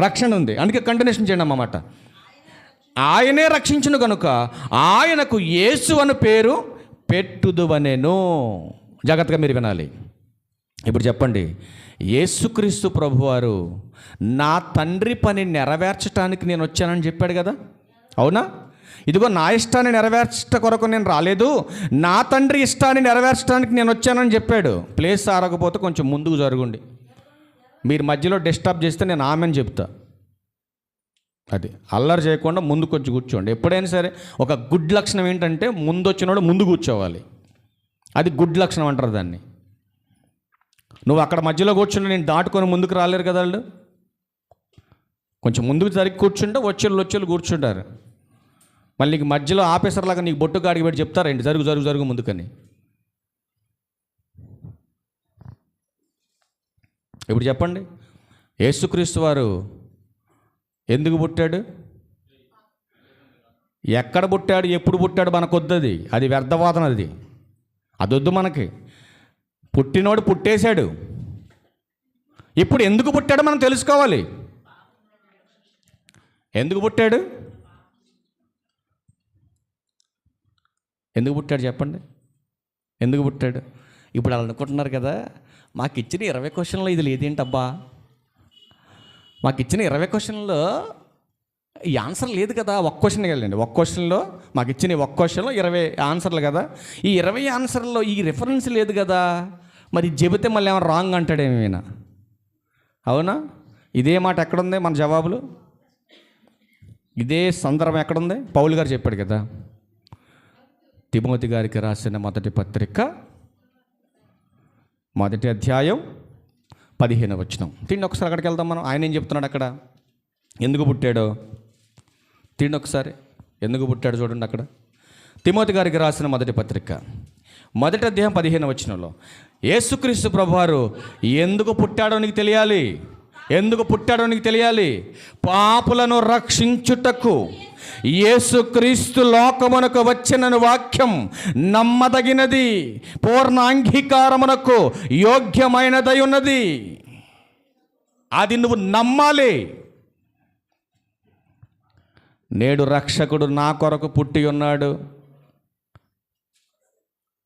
రక్షణ ఉంది. అందుకే కంటిన్యూషన్ చేయండి అన్నమాట. ఆయనే రక్షించును కనుక ఆయనకు యేసు అని పేరు పెట్టుదువనెను. జాగ్రత్తగా మీరు వినాలి. ఇప్పుడు చెప్పండి, యేసుక్రీస్తు ప్రభువారు నా తండ్రి పని నెరవేర్చడానికి నేను వచ్చానని చెప్పాడు కదా, అవునా? ఇదిగో నా ఇష్టాన్ని నెరవేర్చట కొరకు నేను రాలేదు, నా తండ్రి ఇష్టాన్ని నెరవేర్చడానికి నేను వచ్చానని చెప్పాడు. ప్లేస్ ఆరకపోతే కొంచెం ముందుకు జరగండి. మీరు మధ్యలో డిస్టర్బ్ చేస్తే నేను ఆమెను చెప్తా. అది అల్లరి చేయకుండా ముందుకు వచ్చి కూర్చోండి. ఎప్పుడైనా సరే ఒక గుడ్ లక్షణం ఏంటంటే ముందు వచ్చినోడు ముందు కూర్చోవాలి. అది గుడ్ లక్షణం అంటారు దాన్ని. నువ్వు అక్కడ మధ్యలో కూర్చుంటే నేను దాటుకొని ముందుకు రాలేరు కదా వాళ్ళు. కొంచెం ముందుకు జరిగి కూర్చుంటే వచ్చేళ్ళు కూర్చుంటారు. మళ్ళీ నీకు మధ్యలో ఆఫీసర్లాగా నీకు బొట్టు కాడికి పెట్టి చెప్తారేంటి జరుగు ముందుకని. ఇప్పుడు చెప్పండి, యేసుక్రీస్తు వారు ఎందుకు పుట్టాడు? ఎక్కడ పుట్టాడు, ఎప్పుడు పుట్టాడు మనకొద్దది. అది వ్యర్థవాదన. అది వద్దు మనకి. పుట్టినోడు పుట్టేశాడు. ఇప్పుడు ఎందుకు పుట్టాడో మనం తెలుసుకోవాలి. ఎందుకు పుట్టాడు? ఎందుకు పుట్టాడు చెప్పండి? ఎందుకు పుట్టాడు? ఇప్పుడు వాళ్ళు అనుకుంటున్నారు కదా, మాకు ఇచ్చిన 20 క్వశ్చన్లో ఇది లేదేంటబ్బా, మాకు ఇచ్చిన 20 క్వశ్చన్లో ఈ ఆన్సర్ లేదు కదా. ఒక్క క్వశ్చన్ వెళ్ళండి, ఒక్క క్వశ్చన్లో మాకు ఇచ్చిన ఒక్క క్వశ్చన్లో 20 ఆన్సర్లు కదా, ఈ 20 ఆన్సర్లో ఈ రిఫరెన్స్ లేదు కదా, మరి చెబితే మళ్ళీ ఏమైనా రాంగ్ అంటాడేమైనా? అవునా? ఇదే మాట ఎక్కడుంది మన జవాబులు? ఇదే సందర్భం ఎక్కడుంది? పౌలు గారు చెప్పాడు కదా, తిమోతి గారికి రాసిన మొదటి పత్రిక 1వ అధ్యాయం 15వ వచనం. తిండి ఒకసారి అక్కడికి వెళ్దాం మనం. ఆయన ఏం చెప్తున్నాడు అక్కడ? ఎందుకు పుట్టాడో తిండి ఒకసారి. ఎందుకు పుట్టాడు చూడండి అక్కడ. తిమోతి గారికి రాసిన మొదటి పత్రిక 1వ అధ్యాయం 15వ వచనంలో, యేసుక్రీస్తు ప్రభువారు ఎందుకు పుట్టాడో నీకు తెలియాలి. ఎందుకు పుట్టాడో నీకు తెలియాలి. పాపులను రక్షించుటకు యేసుక్రీస్తు లోకమునకు వచ్చిన వాక్యం నమ్మదగినది, పూర్ణ అంగీకారమునకు యోగ్యమైనదై ఉన్నది. అది నువ్వు నమ్మాలి. నేడు రక్షకుడు నా కొరకు పుట్టి ఉన్నాడు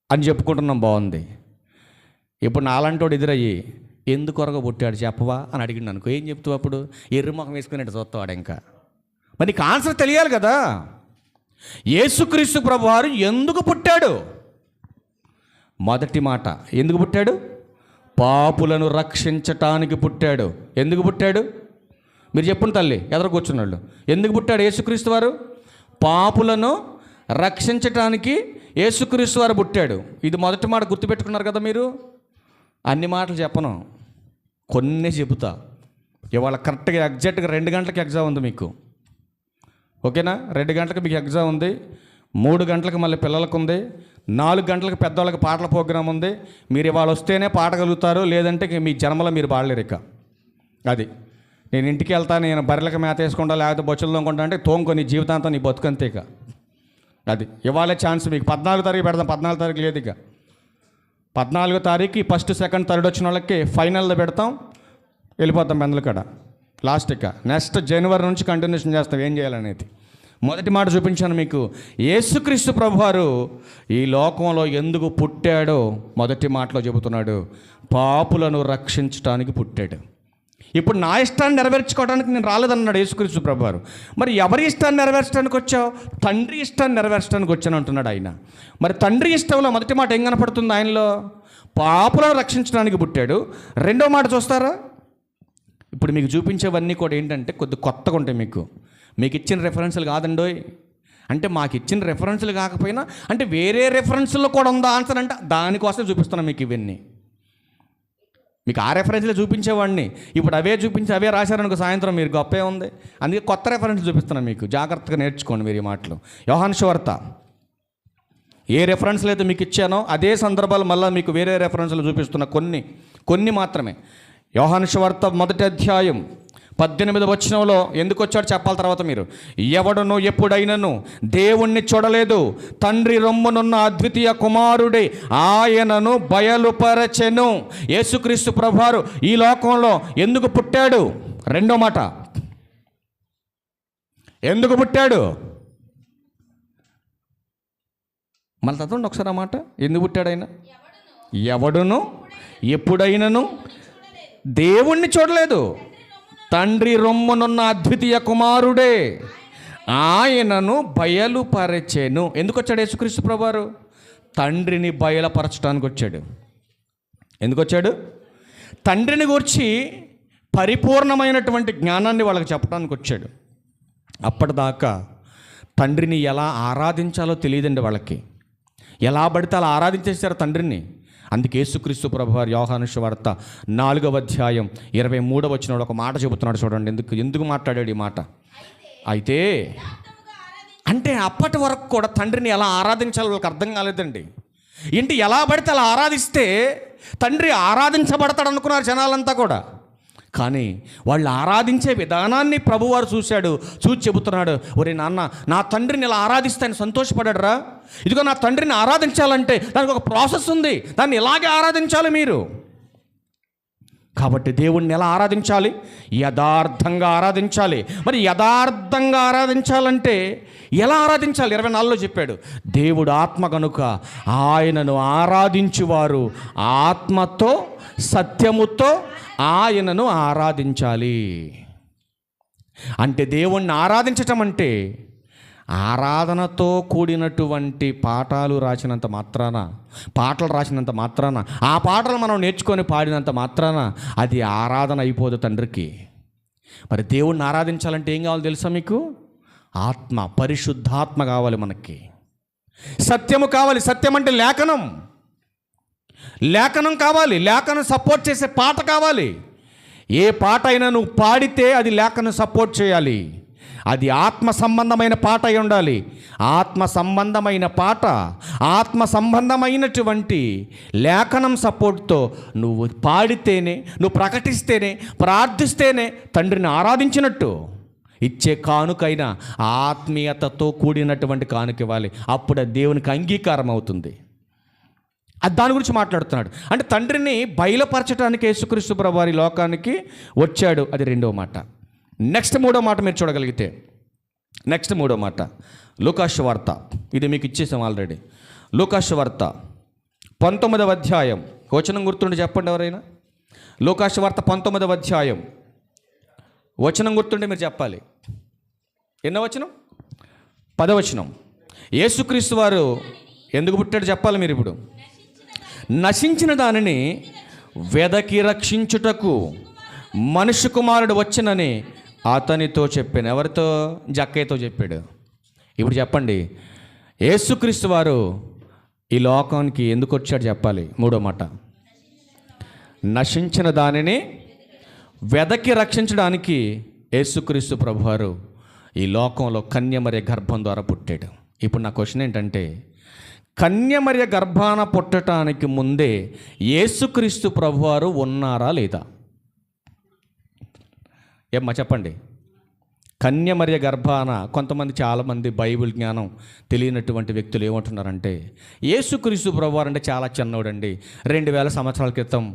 అని చెప్పుకుంటున్నాం, బాగుంది. ఇప్పుడు నాలంటోడు ఎదురయ్యి ఎందుకొరకు పుట్టాడు చెప్పవా అని అడిగిండు అనుకో, ఏం చెప్తావు అప్పుడు? ఎర్రముఖం వేసుకునేట్టు చూస్తావాడు. ఇంకా మరి నీకు ఆన్సర్ తెలియాలి కదా. యేసుక్రీస్తు ప్రభువారు ఎందుకు పుట్టాడు? మొదటి మాట, ఎందుకు పుట్టాడు? పాపులను రక్షించటానికి పుట్టాడు. ఎందుకు పుట్టాడు? మీరు చెప్పండి తల్లి, ఎదురు కూర్చున్నాళ్ళు. ఎందుకు పుట్టాడు యేసుక్రీస్తు వారు? పాపులను రక్షించటానికి యేసుక్రీస్తు వారు పుట్టాడు. ఇది మొదటి మాట గుర్తుపెట్టుకున్నారు కదా మీరు. అన్ని మాటలు చెప్పను, కొన్ని చెబుతా. ఇవాళ కరెక్ట్గా ఎగ్జాక్ట్గా 2 గంటలకు ఎగ్జామ్ ఉంది మీకు, ఓకేనా? 2 గంటలకు మీకు ఎగ్జామ్ ఉంది, 3 గంటలకు మళ్ళీ పిల్లలకు ఉంది, 4 గంటలకు పెద్దవాళ్ళకి పాటల ప్రోగ్రాం ఉంది. మీరు ఇవాళ వస్తేనే పాడగలుగుతారు, లేదంటే మీ జన్మలో మీరు పాడలేరు. ఇక అది నేను ఇంటికి వెళ్తాను, నేను బర్రెలకు మేత వేసుకుంటా, లేకపోతే బొచ్చులు తోముకుంటా అంటే తోముకొని జీవితాంతం నీ బతుకంతే. ఇక అది ఇవాళే ఛాన్స్ మీకు. 14వ తారీఖు పెడదాం. 14వ తారీఖు లేదు. ఇక 14వ తారీఖు ఫస్ట్ సెకండ్ థర్డ్ వచ్చిన వాళ్ళకి ఫైనల్లో పెడతాం, వెళ్ళిపోతాం బెందలకాడ. లాస్ట్ ఇక నెక్స్ట్ జనవరి నుంచి కంటిన్యూషన్ చేస్తాం ఏం చేయాలనేది. మొదటి మాట చూపించాను మీకు. యేసుక్రీస్తు ప్రభువారు ఈ లోకంలో ఎందుకు పుట్టాడో మొదటి మాటలో చెబుతున్నాడు. పాపులను రక్షించడానికి పుట్టాడు. ఇప్పుడు నా ఇష్టాన్ని నెరవేర్చుకోవడానికి నేను రాలేదన్నాడు యేసుక్రీస్తు ప్రభువారు. మరి ఎవరి ఇష్టాన్ని నెరవేర్చడానికి వచ్చావు? తండ్రి ఇష్టాన్ని నెరవేర్చడానికి వచ్చాను అంటున్నాడు ఆయన. మరి తండ్రి ఇష్టంలో మొదటి మాట ఏం కనపడుతుంది ఆయనలో? పాపులను రక్షించడానికి పుట్టాడు. రెండో మాట చూస్తారా? ఇప్పుడు మీకు చూపించేవన్నీ కూడా ఏంటంటే కొద్ది కొత్తగా ఉంటాయి. మీకు ఇచ్చిన రెఫరెన్స్లు కాదండోయ్. అంటే మాకు ఇచ్చిన రెఫరెన్స్లు కాకపోయినా అంటే వేరే రెఫరెన్స్లో కూడా ఉందా ఆన్సర్ అంటే దానికోసం చూపిస్తున్నాను మీకు ఇవన్నీ. మీకు ఆ రెఫరెన్స్లో చూపించేవాడిని, ఇప్పుడు అవే చూపించి అవే రాశారనుకో సాయంత్రం మీరు గొప్పే ఉంది. అందుకే కొత్త రెఫరెన్స్ చూపిస్తున్నాను మీకు. జాగ్రత్తగా నేర్చుకోండి మీరు ఈ మాటలు. యోహాను సువార్త ఏ రెఫరెన్స్లు అయితే మీకు ఇచ్చానో అదే సందర్భాలు మళ్ళీ మీకు వేరే రెఫరెన్స్లు చూపిస్తున్న కొన్ని మాత్రమే. యోహాను సువార్త 1వ అధ్యాయం 18వ వచనంలో ఎందుకు వచ్చాడో చెప్పాలి తర్వాత మీరు. ఎవడును ఎప్పుడైనను దేవుణ్ణి చూడలేదు, తండ్రి రొమ్మునున్న అద్వితీయ కుమారుడే ఆయనను బయలుపరచెను. యేసుక్రీస్తు ప్రభువారు ఈ లోకంలో ఎందుకు పుట్టాడు? రెండో మాట, ఎందుకు పుట్టాడు? మళ్ళీ చదవండి ఒకసారి ఆ మాట. ఎందుకు పుట్టాడు ఆయన? ఎవడును ఎప్పుడైనను దేవుణ్ణి చూడలేదు, తండ్రి రొమ్మునున్న అద్వితీయ కుమారుడే ఆయనను బయలుపరచెను. ఎందుకు వచ్చాడు యేసుక్రీస్తు ప్రభువారు? తండ్రిని బయలుపరచడానికి వచ్చాడు. ఎందుకు వచ్చాడు? తండ్రిని గురించి పరిపూర్ణమైనటువంటి జ్ఞానాన్ని వాళ్ళకి చెప్పడానికి వచ్చాడు. అప్పటిదాకా తండ్రిని ఎలా ఆరాధించాలో తెలియదండి వాళ్ళకి. ఎలా పడితే అలా ఆరాధించేశారు తండ్రిని. అందుకే యేసుక్రీస్తు ప్రభువారు యోహాను సువార్త 4వ అధ్యాయం 23వ వచనంలో ఒక మాట చెబుతున్నాడు చూడండి. ఎందుకు మాట్లాడాడు ఈ మాట? అయితే అంటే అప్పటి వరకు కూడా తండ్రిని ఎలా ఆరాధించాలో వాళ్ళకి అర్థం కాలేదండి. ఏంటి ఎలా పడితే అలా ఆరాధిస్తే తండ్రి ఆరాధించబడతాడు అనుకున్నారు జనాలంతా కూడా. కానీ వాళ్ళు ఆరాధించే విధానాన్ని ప్రభువారు చూసి చెబుతున్నాడు, ఒరే నాన్న, నా తండ్రిని ఇలా ఆరాధిస్తే ఆయన సంతోషపడాడు రా. ఇదిగో నా తండ్రిని ఆరాధించాలంటే దానికి ఒక ప్రాసెస్ ఉంది, దాన్ని ఇలాగే ఆరాధించాలి మీరు. కాబట్టి దేవుణ్ణి ఎలా ఆరాధించాలి? యథార్థంగా ఆరాధించాలి. మరి యథార్థంగా ఆరాధించాలంటే ఎలా ఆరాధించాలి? 24లో చెప్పాడు, దేవుడు ఆత్మ కనుక ఆయనను ఆరాధించువారు ఆత్మతో సత్యముతో ఆయనను ఆరాధించాలి. అంటే దేవుణ్ణి ఆరాధించటం అంటే ఆరాధనతో కూడినటువంటి పాటలు రాసినంత మాత్రాన ఆ పాటలు మనం నేర్చుకొని పాడినంత మాత్రాన అది ఆరాధన అయిపోదు తండ్రికి. మరి దేవుణ్ణి ఆరాధించాలంటే ఏం కావాలి తెలుసా మీకు? ఆత్మ, పరిశుద్ధాత్మ కావాలి మనకి. సత్యము కావాలి. సత్యం అంటే లేఖనం కావాలి. లేఖనం సపోర్ట్ చేసే పాట కావాలి. ఏ పాట అయినా నువ్వు పాడితే అది లేఖనం సపోర్ట్ చేయాలి. అది ఆత్మ సంబంధమైన పాట అయి ఉండాలి. ఆత్మ సంబంధమైన పాట, ఆత్మ సంబంధమైనటువంటి లేఖనం సపోర్ట్తో నువ్వు పాడితేనే, నువ్వు ప్రకటిస్తేనే, ప్రార్థిస్తేనే తండ్రిని ఆరాధించినట్టు. ఇచ్చే కానుకైనా ఆత్మీయతతో కూడినటువంటి కానుక ఇవ్వాలి. అప్పుడు అది దేవునికి అంగీకారం అవుతుంది. అది దాని గురించి మాట్లాడుతున్నాడు. అంటే తండ్రిని బయలుపరచడానికి యేసుక్రీస్తు ప్రభువారి లోకానికి వచ్చాడు. అది రెండవ మాట. నెక్స్ట్ మూడో మాట మీరు చూడగలిగితే, నెక్స్ట్ మూడో మాట లూకాసు వార్త. ఇది మీకు ఇచ్చేసాం ఆల్రెడీ. లూకాసు వార్త 19వ అధ్యాయం వచనం గుర్తుండి చెప్పండి ఎవరైనా. లూకాసు వార్త 19వ అధ్యాయం వచనం గుర్తుంటే మీరు చెప్పాలి. ఎన్నో వచనం? 10వ వచనం. యేసుక్రీస్తు వారు ఎందుకు పుట్టాడు చెప్పాలి మీరు ఇప్పుడు. నశించిన దానిని వెదకి రక్షించుటకు మనుష్య కుమారుడు వచ్చనని అతనితో చెప్పాను. ఎవరితో? జక్కయ్యతో చెప్పాడు. ఇప్పుడు చెప్పండి, యేసుక్రీస్తు వారు ఈ లోకానికి ఎందుకు వచ్చాడు చెప్పాలి. మూడో మాట, నశించిన దానిని వెదకి రక్షించడానికి యేసుక్రీస్తు ప్రభువారు ఈ లోకంలో కన్యమర్య గర్భం ద్వారా పుట్టాడు. ఇప్పుడు నా క్వశ్చన్ ఏంటంటే, కన్యమర్య గర్భాన పుట్టడానికి ముందే యేసుక్రీస్తు ప్రభువారు ఉన్నారా లేదా? ఏమ్మా చెప్పండి. కన్యమర్య గర్భాన చాలామంది బైబిల్ జ్ఞానం తెలియనటువంటి వ్యక్తులు ఏమంటున్నారంటే, యేసుక్రీస్తు ప్రభువారు అంటే చాలా చిన్నోడండి, 2000 సంవత్సరాల క్రితం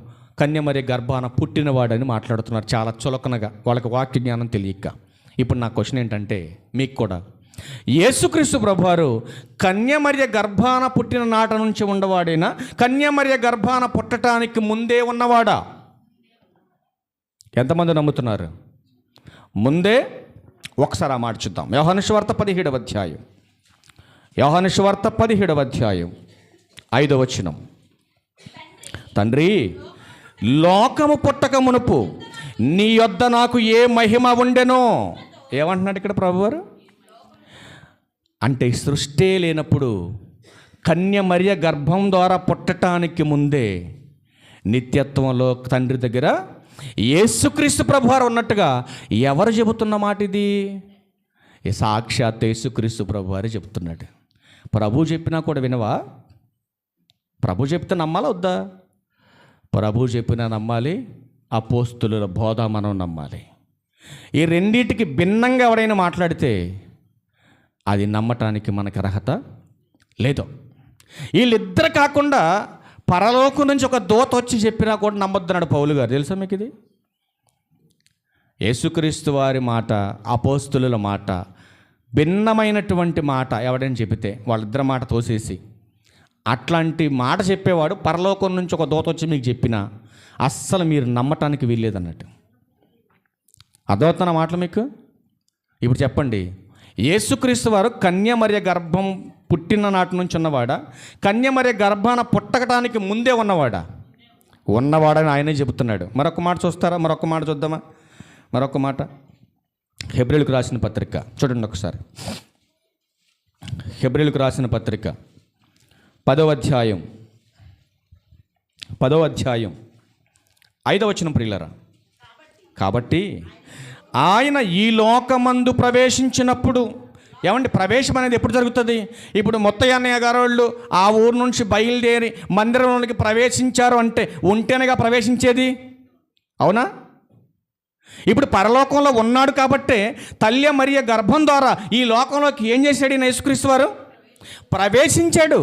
కన్యమర్య గర్భాన పుట్టినవాడని మాట్లాడుతున్నారు చాలా చులకనగా, వాళ్ళకి వాక్య జ్ఞానం తెలియక. ఇప్పుడు నా క్వశ్చన్ ఏంటంటే, మీకు కూడా యేసుక్రీస్తు ప్రభువారు కన్యమర్య గర్భాన పుట్టిన నాట నుంచి ఉన్నవాడైనా, కన్యమర్య గర్భాన పుట్టడానికి ముందే ఉన్నవాడా? ఎంతమంది నమ్ముతున్నారు? ముందే. ఒకసారి ఆ మాట చూద్దాం. యోహాను సువార్త 17వ అధ్యాయం, యోహాను సువార్త 17వ అధ్యాయం 5వ వచనం. తండ్రి, లోకము పుట్టక మునుపు నీ యొద్ద నాకు ఏ మహిమ ఉండెనో. ఏమంటున్నాడు ఇక్కడ ప్రభువారు? అంటే సృష్టి లేనప్పుడు కన్యమర్య గర్భం ద్వారా పుట్టడానికి ముందే నిత్యత్వంలో తండ్రి దగ్గర యేసుక్రీస్తు ప్రభువారు ఉన్నట్టుగా ఎవరు చెబుతున్న మాట ఇది? సాక్షాత్ యేసుక్రీస్తు ప్రభువారే చెబుతున్నాడు. ప్రభు చెప్పినా కూడా వినవా? ప్రభు చెప్తే నమ్మాలా వద్దా? ప్రభు చెప్పినా నమ్మాలి, అపోస్తులుల బోధ మనం నమ్మాలి. ఈ రెండింటికి భిన్నంగా ఎవరైనా మాట్లాడితే అది నమ్మటానికి మనకు అర్హత లేదు. వీళ్ళిద్దరు కాకుండా పరలోకం నుంచి ఒక దూత వచ్చి చెప్పినా కూడా నమ్మొద్దన్నాడు పౌలు గారు. తెలుసా మీకు ఇది? యేసుక్రీస్తు వారి మాట, అపోస్తులుల మాట, భిన్నమైనటువంటి మాట ఎవడని చెబితే వాళ్ళిద్దరి మాట తోసేసి అట్లాంటి మాట చెప్పేవాడు పరలోకం నుంచి ఒక దూత వచ్చి మీకు చెప్పినా అస్సలు మీరు నమ్మటానికి వీల్లేదన్నట్టు. అర్థమవుతున్న మాటలు మీకు? ఇప్పుడు చెప్పండి, యేసుక్రీస్తు వారు కన్యమర్య గర్భం పుట్టిన నాటి నుంచి ఉన్నవాడా, కన్యమర్య గర్భాన పుట్టకటానికి ముందే ఉన్నవాడా? ఉన్నవాడని ఆయనే చెబుతున్నాడు. మరొక మాట చూస్తారా? మరొక మాట చూద్దామా? మరొక మాట హెబ్రీయులకు రాసిన పత్రిక చూడండి ఒకసారి. హెబ్రీయులకు రాసిన పత్రిక 10వ అధ్యాయం 5వ వచనం. ప్రియులారా, కాబట్టి ఆయన ఈ లోకమందు ప్రవేశించినప్పుడు, ఏమండి ప్రవేశం అనేది ఎప్పుడు జరుగుతుంది? ఇప్పుడు ముత్తయ్య అన్నయ్య గారు వాళ్ళు ఆ ఊరు నుంచి బయలుదేరి మందిరంలోనికి ప్రవేశించారు అంటే ఉంటేనేగా ప్రవేశించేది, అవునా? ఇప్పుడు పరలోకంలో ఉన్నాడు కాబట్టే తల్లి మరియ గర్భం ద్వారా ఈ లోకంలోకి ఏం చేశాడు యేసుక్రీస్తు వారు? ప్రవేశించాడు.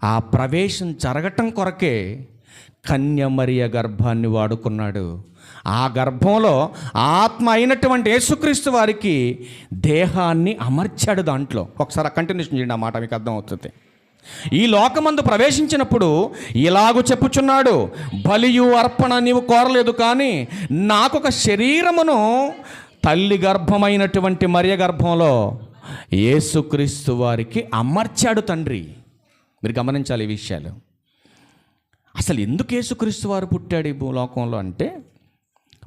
ఆ ప్రవేశం జరగటం కొరకే కన్యమరియ గర్భాన్ని వాడుకున్నాడు. ఆ గర్భంలో ఆత్మ అయినటువంటి యేసుక్రీస్తు వారికి దేహాన్ని అమర్చాడు. దాంట్లో ఒకసారి కంటిన్యూషన్ చేయండి, ఆ మాట మీకు అర్థమవుతుంది. ఈ లోకమందు ప్రవేశించినప్పుడు ఇలాగూ చెప్పుచున్నాడు, బలియు అర్పణ నీవు కోరలేదు, కానీ నాకొక శరీరమును తల్లి గర్భమైనటువంటి మరియ గర్భంలో యేసుక్రీస్తు వారికి అమర్చాడు తండ్రి. మీరు గమనించాలి ఈ విషయాలు. అసలు ఎందుకు యేసుక్రీస్తు వారు పుట్టాడు ఈ భూలోకంలో అంటే,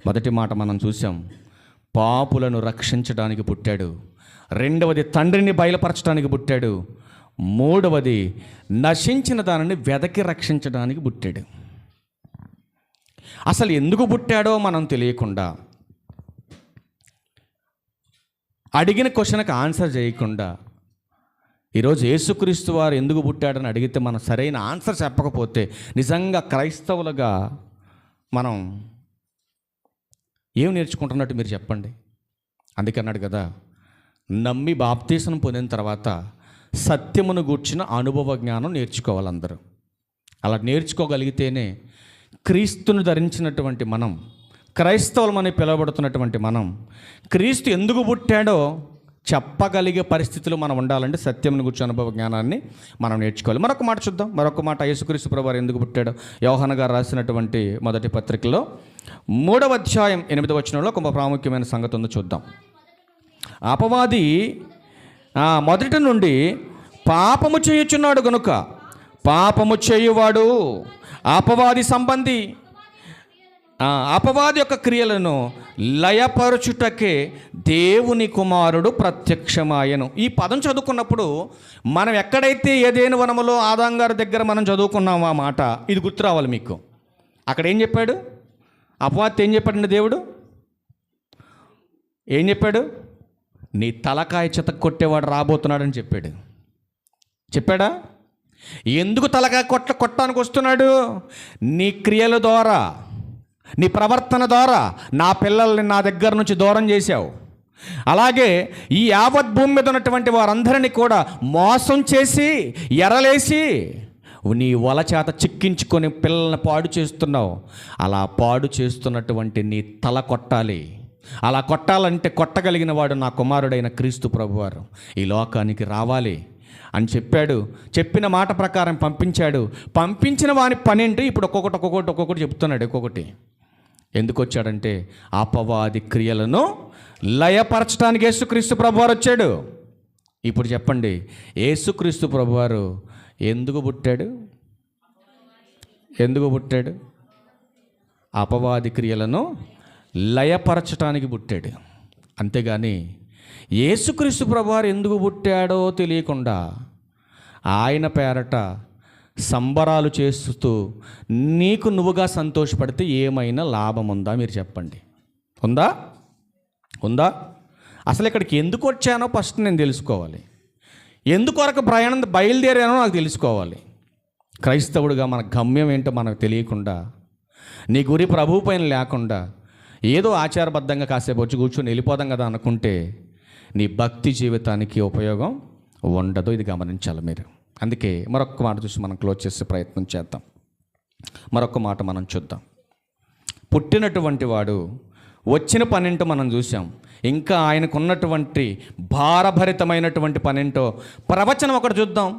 మొదటి మాట మనం చూసాం, పాపులను రక్షించడానికి పుట్టాడు. రెండవది తండ్రిని బయలుపరచడానికి పుట్టాడు. మూడవది నశించిన దానిని వెదకి రక్షించడానికి పుట్టాడు. అసలు ఎందుకు పుట్టాడో మనం తెలియకుండా, అడిగిన క్వశ్చన్కి ఆన్సర్ చేయకుండా, ఈరోజు యేసుక్రీస్తు వారు ఎందుకు పుట్టాడని అడిగితే మనం సరైన ఆన్సర్ చెప్పకపోతే నిజంగా క్రైస్తవులుగా మనం ఏం నేర్చుకుంటున్నట్టు మీరు చెప్పండి. అందుకన్నాడు కదా, నమ్మి బాప్తీసం పొందిన తర్వాత సత్యమును గూర్చిన అనుభవ జ్ఞానం నేర్చుకోవాలి అందరూ. అలా నేర్చుకోగలిగితేనే క్రీస్తును ధరించినటువంటి మనం, క్రైస్తవులమని పిలువబడుతున్నటువంటి మనం, క్రీస్తు ఎందుకు పుట్టాడో చెప్పగలిగే పరిస్థితులు మనం ఉండాలంటే సత్యమును గూర్చిన అనుభవ జ్ఞానాన్ని మనం నేర్చుకోవాలి. మరొక మాట చూద్దాం. మరొక మాట యేసుక్రీస్తు ప్రభువారు ఎందుకు పుట్టాడో యోహాను గారు రాసినటువంటి మొదటి పత్రికలో 3వ అధ్యాయం 8వ వచనంలో ఒక ప్రాముఖ్యమైన సంగతి ఉందో చూద్దాం. అపవాది మొదటి నుండి పాపము చేయుచున్నాడు గనుక పాపము చేయువాడు అపవాది సంబంధి, అపవాది యొక్క క్రియలను లయపరచుటకే దేవుని కుమారుడు ప్రత్యక్షమాయను. ఈ పదం చదువుకున్నప్పుడు మనం ఎక్కడైతే ఏదేను వనములో ఆదాం గారి దగ్గర మనం చదువుకున్నాం ఆ మాట, ఇది గుర్తు రావాలి మీకు. అక్కడ ఏం చెప్పాడు? అపవాది ఏం చెప్పాడండి? దేవుడు ఏం చెప్పాడు? నీ తలకాయ చితక కొట్టేవాడు రాబోతున్నాడని చెప్పాడు. చెప్పాడా? ఎందుకు తలకాయ కొట్టడానికి వస్తున్నాడు? నీ క్రియల ద్వారా, నీ ప్రవర్తన ద్వారా నా పిల్లల్ని నా దగ్గర నుంచి దూరం చేశావు. అలాగే ఈ యావత్ భూమి మీద ఉన్నటువంటి వారందరినీ కూడా మోసం చేసి ఎరలేసి నీ వల చేత చిక్కించుకొని పిల్లల్ని పాడు చేస్తున్నావు. అలా పాడు చేస్తున్నటువంటి నీ తల కొట్టాలి. అలా కొట్టాలంటే కొట్టగలిగిన వాడు నా కుమారుడైన క్రీస్తు ప్రభువారు ఈ లోకానికి రావాలి అని చెప్పాడు. చెప్పిన మాట ప్రకారం పంపించాడు. పంపించిన వాని పనేంటి? ఇప్పుడు ఒక్కొక్కటి చెప్తున్నాడు. ఒక్కొక్కటి ఎందుకు వచ్చాడంటే అపవాది క్రియలను లయపరచడానికి యేసుక్రీస్తు ప్రభువారు వచ్చాడు. ఇప్పుడు చెప్పండి, యేసుక్రీస్తు ప్రభువారు ఎందుకు పుట్టాడు? ఎందుకు పుట్టాడు? అపవాది క్రియలను లయపరచడానికి పుట్టాడు. అంతేగాని యేసుక్రీస్తు ప్రభువారు ఎందుకు పుట్టాడో తెలియకుండా ఆయన పేరట సంబరాలు చేస్తూ నీకు నువ్వుగా సంతోషపడితే ఏమైనా లాభం ఉందా? మీరు చెప్పండి. ఉందా? అసలు ఇక్కడికి ఎందుకు వచ్చానో ఫస్ట్ నేను తెలుసుకోవాలి. ఎందుకొరకు ప్రయాణం బయలుదేరానో నాకు తెలుసుకోవాలి. క్రైస్తవుడిగా మన గమ్యం ఏంటో మనకు తెలియకుండా, నీ గురి ప్రభువు పైన లేకుండా ఏదో ఆచారబద్ధంగా కాసేపు వచ్చి కూర్చొని వెళ్ళిపోదాం కదా అనుకుంటే నీ భక్తి జీవితానికి ఉపయోగం ఉండదు. ఇది గమనించాలి మీరు. అందుకే మరొక మాట చూసి మనం క్లోజ్ చేసే ప్రయత్నం చేద్దాం. మరొక మాట మనం చూద్దాం. పుట్టినటువంటి వాడు వచ్చిన పనేంటో మనం చూసాం. ఇంకా ఆయనకున్నటువంటి భారభరితమైనటువంటి పనేంటో ప్రవచనం ఒకటి చూద్దాం.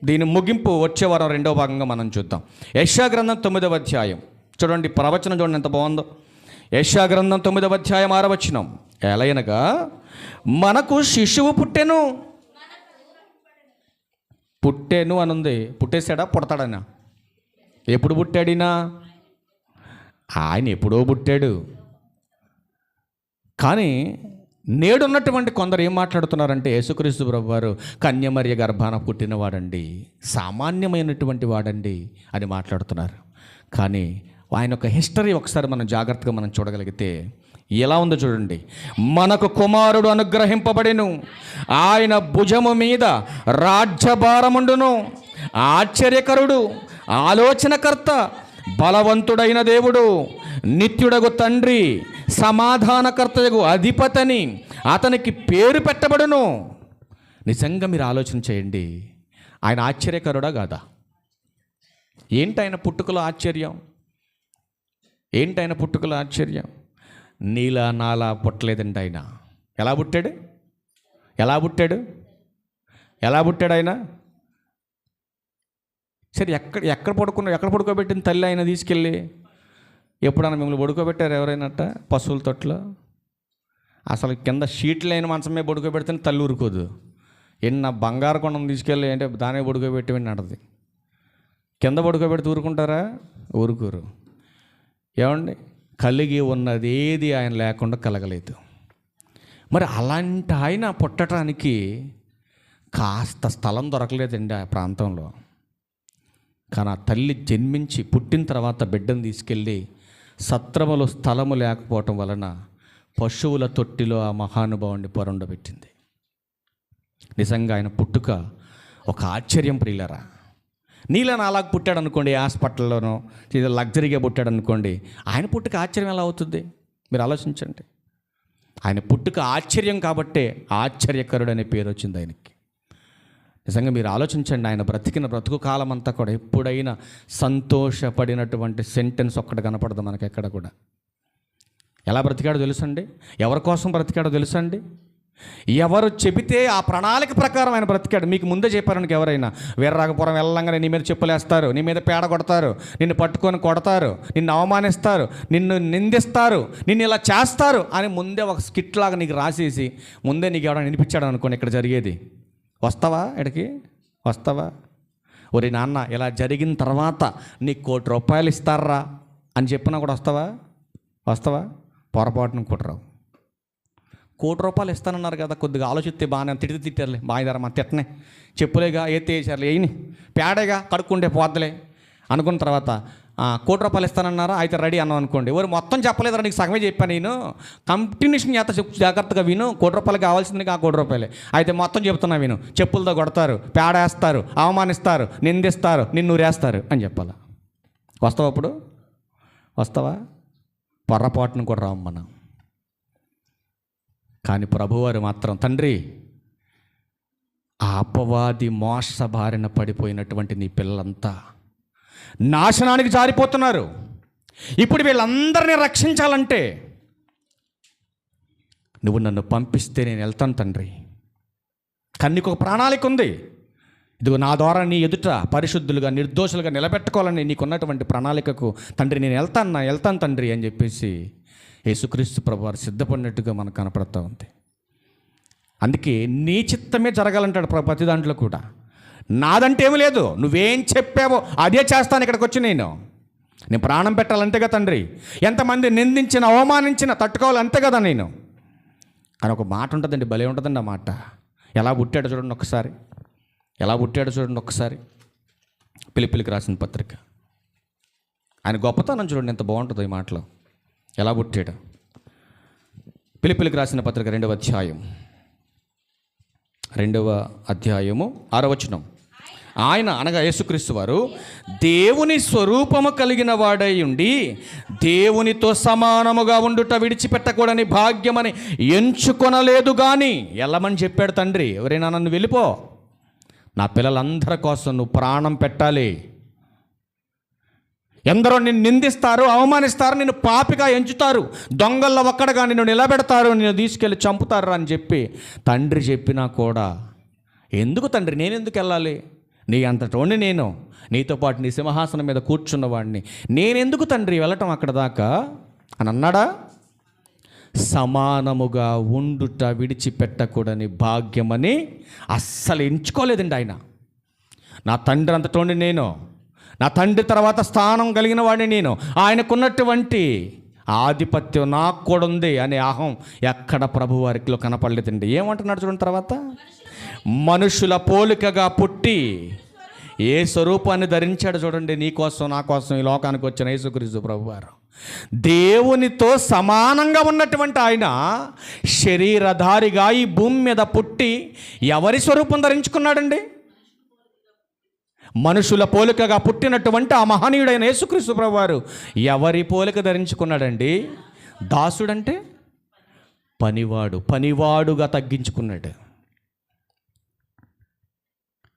దీని ముగింపు వచ్చే వారం 2వ భాగంగా మనం చూద్దాం. యెషయా గ్రంథం 9వ అధ్యాయం చూడండి. ప్రవచనం చూడండి ఎంత బాగుందో. యెషయా గ్రంథం 9వ అధ్యాయం 6వ వచనం, ఎలయనగా మనకు శిశువు పుట్టెను. పుట్టెను అని ఉంది. పుట్టేశాడా? పుడతాడనా? ఎప్పుడు పుట్టాడినా? ఆయన ఎప్పుడో పుట్టాడు. కానీ నేడున్నటువంటి కొందరు ఏం మాట్లాడుతున్నారంటే యేసుక్రీస్తు ప్రభువారు కన్యమరియ గర్భాన పుట్టినవాడండి, సామాన్యమైనటువంటి వాడండి అని మాట్లాడుతున్నారు. కానీ ఆయన యొక్క హిస్టరీ ఒకసారి మనం జాగ్రత్తగా మనం చూడగలిగితే ఎలా ఉందో చూడండి. మనకు కుమారుడు అనుగ్రహింపబడెను, ఆయన భుజము మీద రాజ్యభారముండును. ఆశ్చర్యకరుడు, ఆలోచనకర్త, బలవంతుడైన దేవుడు, నిత్యుడగు తండ్రి, సమాధానకర్తయగు అధిపతని అతనికి పేరు పెట్టబడును. నిజంగా మీరు ఆలోచన చేయండి, ఆయన ఆశ్చర్యకరుడా కాదా? ఏంటి ఆయన పుట్టుకలో ఆశ్చర్యం? ఏంటి ఆయన పుట్టుకలో ఆశ్చర్యం? నీలా నాలా పుట్టలేదండి ఆయన. ఎలా పుట్టాడు? ఎలా పుట్టాడు? ఎలా పుట్టాడు ఆయన? సరే, ఎక్కడ పడుకోబెట్టిన తల్లి ఆయన తీసుకెళ్ళి? ఎప్పుడన్నా మిమ్మల్ని పడుకోబెట్టారు ఎవరైనాట పశువుల తొట్లో? అసలు కింద షీట్లు అయిన మంచమే పడుకోబెడితే తల్లి ఊరుకోదు. ఎన్న బంగారు కొండను తీసుకెళ్ళి అంటే దానే పడుకోబెట్టి నడది. కింద పడుకోబెడితే ఊరుకుంటారా? ఊరుకోరు. ఏమండి, కలిగి ఉన్నది ఏది ఆయన లేకుండా కలగలేదు. మరి అలాంటి ఆయన పుట్టడానికి కాస్త స్థలం దొరకలేదండి ఆ ప్రాంతంలో. కానీ ఆ తల్లి జన్మించి పుట్టిన తర్వాత బిడ్డను తీసుకెళ్ళి సత్రములో స్థలము లేకపోవటం వలన పశువుల తొట్టిలో ఆ మహానుభావుని పొరుండబెట్టింది. నిజంగా ఆయన పుట్టుక ఒక ఆశ్చర్యం ప్రియులరా. నీలా నాలాగా పుట్టాడు అనుకోండి, హాస్పిటల్లోనో లగ్జరీగా పుట్టాడు అనుకోండి, ఆయన పుట్టుక ఆశ్చర్యం ఎలా అవుతుంది? మీరు ఆలోచించండి. ఆయన పుట్టుక ఆశ్చర్యం కాబట్టే ఆశ్చర్యకరుడు అనే పేరు వచ్చింది ఆయనకి. నిజంగా మీరు ఆలోచించండి, ఆయన బ్రతికిన బ్రతుకు కాలం అంతా కూడా ఎప్పుడైనా సంతోషపడినటువంటి సెంటెన్స్ ఒక్కటి కనపడదు మనకి ఎక్కడ కూడా. ఎలా బ్రతికాడో తెలుసండి? ఎవరి కోసం బ్రతికాడో తెలుసండి? ఎవరు చెబితే ఆ ప్రణాళిక ప్రకారం ఆయన బ్రతికాడు. మీకు ముందే చెప్పారనుకో, ఎవరైనా వీర్రాఘపురం వెళ్ళంగానే నీ మీద చెప్పులేస్తారు, నీ మీద పేడ కొడతారు, నిన్ను పట్టుకొని కొడతారు, నిన్ను అవమానిస్తారు, నిన్ను నిందిస్తారు, నిన్ను ఇలా చేస్తారు అని ముందే ఒక స్కిట్ లాగా నీకు రాసేసి ముందే నీకు ఎవరైనా వినిపించాడు అనుకోండి, ఇక్కడ జరిగేది. వస్తావా? ఇక్కడికి వస్తావా? ఒరే నాన్న, ఇలా జరిగిన తర్వాత నీకు ₹1,00,00,000 ఇస్తారా అని చెప్పినా కూడా వస్తావా? వస్తావా? పొరపాటును కుట్రావు. ₹1,00,00,000 ఇస్తానన్నారు కదా, కొద్దిగా ఆలోచిస్తే బాగానే తిట్టారులే, బాగా మా తిట్టనే, చెప్పులేగా వేసారులే, వేయని పేడేగా కడుక్కుంటే పోద్దలే అనుకున్న తర్వాత ₹1,00,00,000 ఇస్తానన్నారా, అయితే రెడీ అన్నాం అనుకోండి. ఎవరు మొత్తం చెప్పలేదురా, నీకు సగమే చెప్పాను నేను, కంటిన్యూషన్ చేత జాగ్రత్తగా విను. ₹1,00,00,000 కావాల్సింది నీకు ₹1,00,00,000, అయితే మొత్తం చెప్తున్నా విను. చెప్పులతో కొడతారు, పేడేస్తారు, అవమానిస్తారు, నిందిస్తారు, నిన్ను ఊరేస్తారు అని చెప్పాలా? వస్తావా? అప్పుడు వస్తావా? పొరపాటును కూడా రావు మనం. కానీ ప్రభువారు మాత్రం, తండ్రి, ఆ అపవాది మోస బారిన పడిపోయినటువంటి నీ పిల్లలంతా నాశనానికి జారిపోతున్నారు. ఇప్పుడు వీళ్ళందరినీ రక్షించాలంటే నువ్వు నన్ను పంపిస్తే నేను వెళ్తాను తండ్రి. కానీ నీకు ఒక ప్రణాళిక ఉంది. ఇదిగో నా ద్వారా నీ ఎదుట పరిశుద్ధులుగా నిర్దోషులుగా నిలబెట్టుకోవాలని నీకున్నటువంటి ప్రణాళికకు తండ్రి నేను వెళ్తాను తండ్రి అని చెప్పేసి యేసుక్రీస్తు ప్రభువారు సిద్ధపడినట్టుగా మనకు కనపడుతూ ఉంది. అందుకే నీ చిత్తమే జరగాలంటాడు ప్రతి దాంట్లో కూడా. నాదంటే ఏమీ లేదు, నువ్వేం చెప్పావో అదే చేస్తాను. ఇక్కడికి వచ్చి నేను ప్రాణం పెట్టాలంతే కదా తండ్రి. ఎంతమంది నిందించిన అవమానించిన తట్టుకోవాలి అంతే కదా నేను. కానీ ఒక మాట ఉంటుందండి, భలే ఉంటుందండి ఆ మాట. ఎలా పుట్టాడో చూడండి ఒకసారి, ఎలా పుట్టాడో చూడండి ఒకసారి. పిలిపిలికి రాసిన పత్రిక, ఆయన గొప్పతనం చూడండి ఎంత బాగుంటుందో ఈ మాటలో. ఎలా పుట్టాడు? పిలిపిలికి రాసిన పత్రిక 2వ అధ్యాయము 6వ వచనం. ఆయన అనగా యేసుక్రీస్తు వారు దేవుని స్వరూపము కలిగిన వాడై ఉండి దేవునితో సమానముగా ఉండుట విడిచిపెట్టకూడని భాగ్యమని ఎంచుకొనలేదు కానీ వెళ్ళమని చెప్పాడు తండ్రి. ఎవరైనా నన్ను వెళ్ళిపో, నా పిల్లలందరి కోసం నువ్వు ప్రాణం పెట్టాలి. ఎందరో నిన్ను నిందిస్తారు, అవమానిస్తారు, నిన్ను పాపిగా ఎంచుతారు, దొంగల్లో ఒక్కడగా నిన్ను నిలబెడతారు, నిన్ను తీసుకెళ్ళి చంపుతారు అని చెప్పి తండ్రి చెప్పినా కూడా, ఎందుకు తండ్రి నేనెందుకు వెళ్ళాలి? నీ అంతటోని నేను, నీతో పాటు నీ సింహాసనం మీద కూర్చున్నవాడిని, నేనెందుకు తండ్రి వెళ్ళటం అక్కడ దాకా అని అన్నాడా? సమానముగా ఉండుట విడిచిపెట్టకూడని భాగ్యమని అస్సలు ఎంచుకోలేదండి ఆయన. నా తండ్రి అంతటోని నేను, నా తండ్రి తర్వాత స్థానం కలిగిన వాడిని నేను, ఆయనకున్నటువంటి ఆధిపత్యం నాకు కూడా ఉంది అనే అహం ఎక్కడ ప్రభువారికిలో కనపడలేదండి. ఏమంటున్నాడు చూడండి తర్వాత, మనుషుల పోలికగా పుట్టి ఏ స్వరూపాన్ని ధరించాడు చూడండి. నీ కోసం నా కోసం ఈ లోకానికి వచ్చిన యేసుక్రీస్తు ప్రభువారు దేవునితో సమానంగా ఉన్నటువంటి ఆయన శరీరధారిగా ఈ భూమి మీద పుట్టి ఎవరి స్వరూపం ధరించుకున్నాడండి? మనుషుల పోలికగా పుట్టినటువంటి ఆ మహనీయుడైన యేసుక్రీస్తు ప్రభువారు ఎవరి పోలిక ధరించుకున్నాడండి? దాసుడంటే పనివాడుగా తగ్గించుకున్నాడు.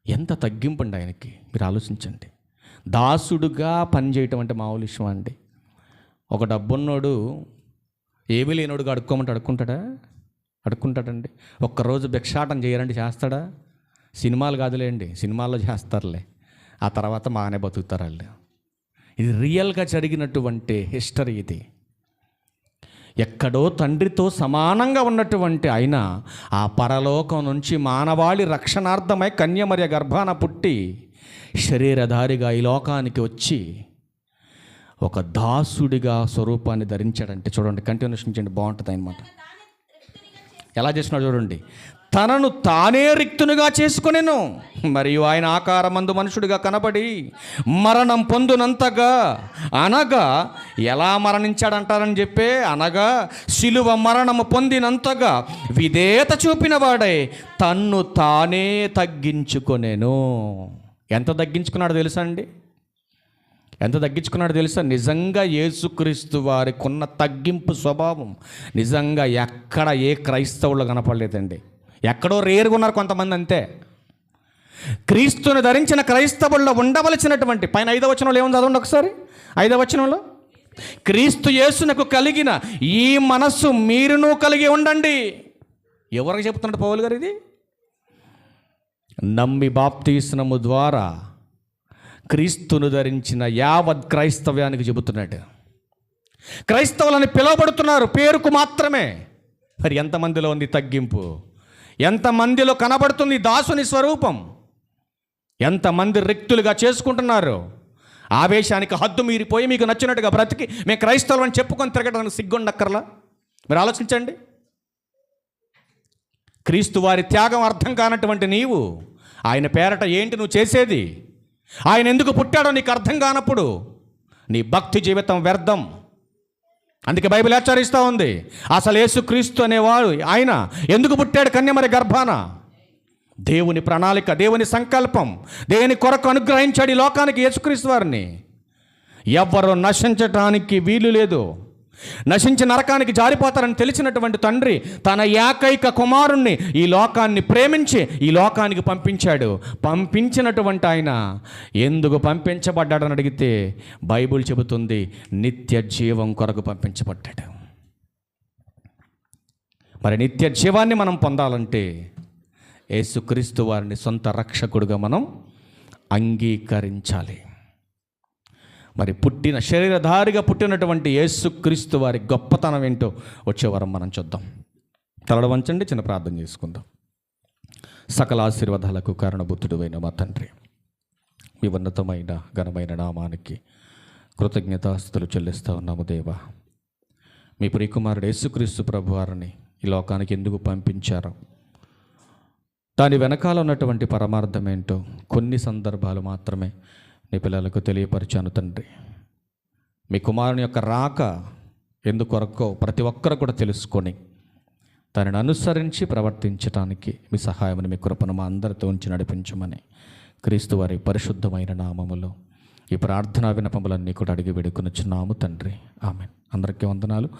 ఎంత తగ్గింపండి ఆయనకి, మీరు ఆలోచించండి. దాసుడుగా పనిచేయటం అంటే మామూలు విషయం అండి. ఒక డబ్బున్నోడు ఏమీ లేనోడుగా అడుక్కోమంటే అడుక్కుంటాడండి. ఒక్కరోజు భిక్షాటం చేయాలంటే చేస్తాడా? సినిమాలు కాదులేండి, సినిమాల్లో చేస్తారులే, ఆ తర్వాత బాగానే బతుకుతారు వాళ్ళు. ఇది రియల్గా జరిగినటువంటి హిస్టరీ ఇది. ఎక్కడో తండ్రితో సమానంగా ఉన్నటువంటి ఆయన ఆ పరలోకం నుంచి మానవాళి రక్షణార్థమై కన్యమర్య గర్భాన పుట్టి శరీరధారిగా ఈ లోకానికి వచ్చి ఒక దాసుడిగా స్వరూపాన్ని ధరించాడంటే చూడండి, కంటిన్యూషన్ చేయండి, బాగుంటుంది అన్నమాట. ఎలా చేసినాడు చూడండి. తనను తానే రిక్తునిగా చేసుకొనెను, మరియు ఆయన ఆకారమందు మనుషుడిగా కనబడి మరణం పొందునంతగా, అనగా ఎలా మరణించాడంటారని చెప్పే, అనగా శిలువ మరణము పొందినంతగా విధేయత చూపిన వాడై తన్ను తానే తగ్గించుకొనెను. ఎంత తగ్గించుకున్నాడో తెలుసా అండి? ఎంత తగ్గించుకున్నాడో తెలుసా? నిజంగా యేసుక్రీస్తు వారికి ఉన్న తగ్గింపు స్వభావం నిజంగా ఎక్కడ ఏ క్రైస్తవుల్లో కనపడలేదండి. ఎక్కడో రేరుగా ఉన్నారు కొంతమంది అంతే. క్రీస్తుని ధరించిన క్రైస్తవుల్లో ఉండవలసినటువంటి పైన 5వ వచనంలో ఏముంది చదవండి ఒకసారి. 5వ వచనంలో, క్రీస్తు యేసునకు కలిగిన ఈ మనస్సు మీరును కలిగి ఉండండి. ఎవరికి చెప్తున్నాడు పౌలు గారు ఇది? నమ్మి బాప్తీస్మము ద్వారా క్రీస్తును ధరించిన యావత్ క్రైస్తవ్యానికి చెబుతున్నాడు. క్రైస్తవులని పిలువబడుతున్నారు పేరుకు మాత్రమే. మరి ఎంతమందిలో ఉంది తగ్గింపు? ఎంతమందిలో కనబడుతుంది దాసుని స్వరూపం? ఎంతమంది రిక్తులుగా చేసుకుంటున్నారు? ఆవేశానికి హద్దు మీరిపోయి మీకు నచ్చినట్టుగా బ్రతికి మేము క్రైస్తవులు అని చెప్పుకొని తిరగడానికి సిగ్గుండక్కర్లా? మీరు ఆలోచించండి. క్రీస్తు వారి త్యాగం అర్థం కానటువంటి నీవు ఆయన పేరట ఏంటి నువ్వు చేసేది? ఆయన ఎందుకు పుట్టాడో నీకు అర్థం కానప్పుడు నీ భక్తి జీవితం వ్యర్థం. అందుకే బైబిల్ హెచ్చరిస్తూ ఉంది, అసలు యేసుక్రీస్తు అనేవాడు ఆయన ఎందుకు పుట్టాడు కన్యమరి గర్భాన? దేవుని ప్రణాళిక, దేవుని సంకల్పం, దేవుని కొరకు అనుగ్రహించాడు ఈ లోకానికి యేసుక్రీస్తు వారిని. ఎవ్వరూ నశించటానికి వీలు లేదు. నశించి నరకానికి జారిపోతారని తెలిసినటువంటి తండ్రి తన ఏకైక కుమారుణ్ణి ఈ లోకాన్ని ప్రేమించి ఈ లోకానికి పంపించాడు. పంపించినటువంటి ఆయన ఎందుకు పంపించబడ్డాడని అడిగితే బైబిల్ చెబుతుంది, నిత్య జీవం కొరకు పంపించబడ్డాడు. మరి నిత్య జీవాన్ని మనం పొందాలంటే యేసుక్రీస్తు వారిని సొంత రక్షకుడుగా మనం అంగీకరించాలి. మరి శరీరధారిగా పుట్టినటువంటి యేసుక్రీస్తు వారి గొప్పతనం ఏంటో వచ్చే వారం మనం చూద్దాం. తలడ వంచండి, చిన్న ప్రార్థన చేసుకుందాం. సకల ఆశీర్వాదాలకు కారణభూతుడైన మా తండ్రి, మీ ఉన్నతమైన ఘనమైన నామానికి కృతజ్ఞతాస్తుతులు చెల్లిస్తూ ఉన్నాము దేవా. మీ ప్రియకుమారుడు యేసుక్రీస్తు ప్రభు వారిని ఈ లోకానికి ఎందుకు పంపించారో, దాని వెనకాల ఉన్నటువంటి పరమార్థం ఏంటో కొన్ని సందర్భాలు మాత్రమే నీ పిల్లలకు తెలియపరిచాను తండ్రి. మీ కుమారుని యొక్క రాక ఎందుకొరకో ప్రతి ఒక్కరు కూడా తెలుసుకొని దానిని అనుసరించి ప్రవర్తించడానికి మీ సహాయమని, మీ కృపను మా అందరితో ఉంచి నడిపించమని క్రీస్తు వారి పరిశుద్ధమైన నామములో ఈ ప్రార్థనా విన్నపములన్నీ కూడా అడిగి వేడుకొనుచున్నాము తండ్రి. ఆమేన్. అందరికీ వందనాలు.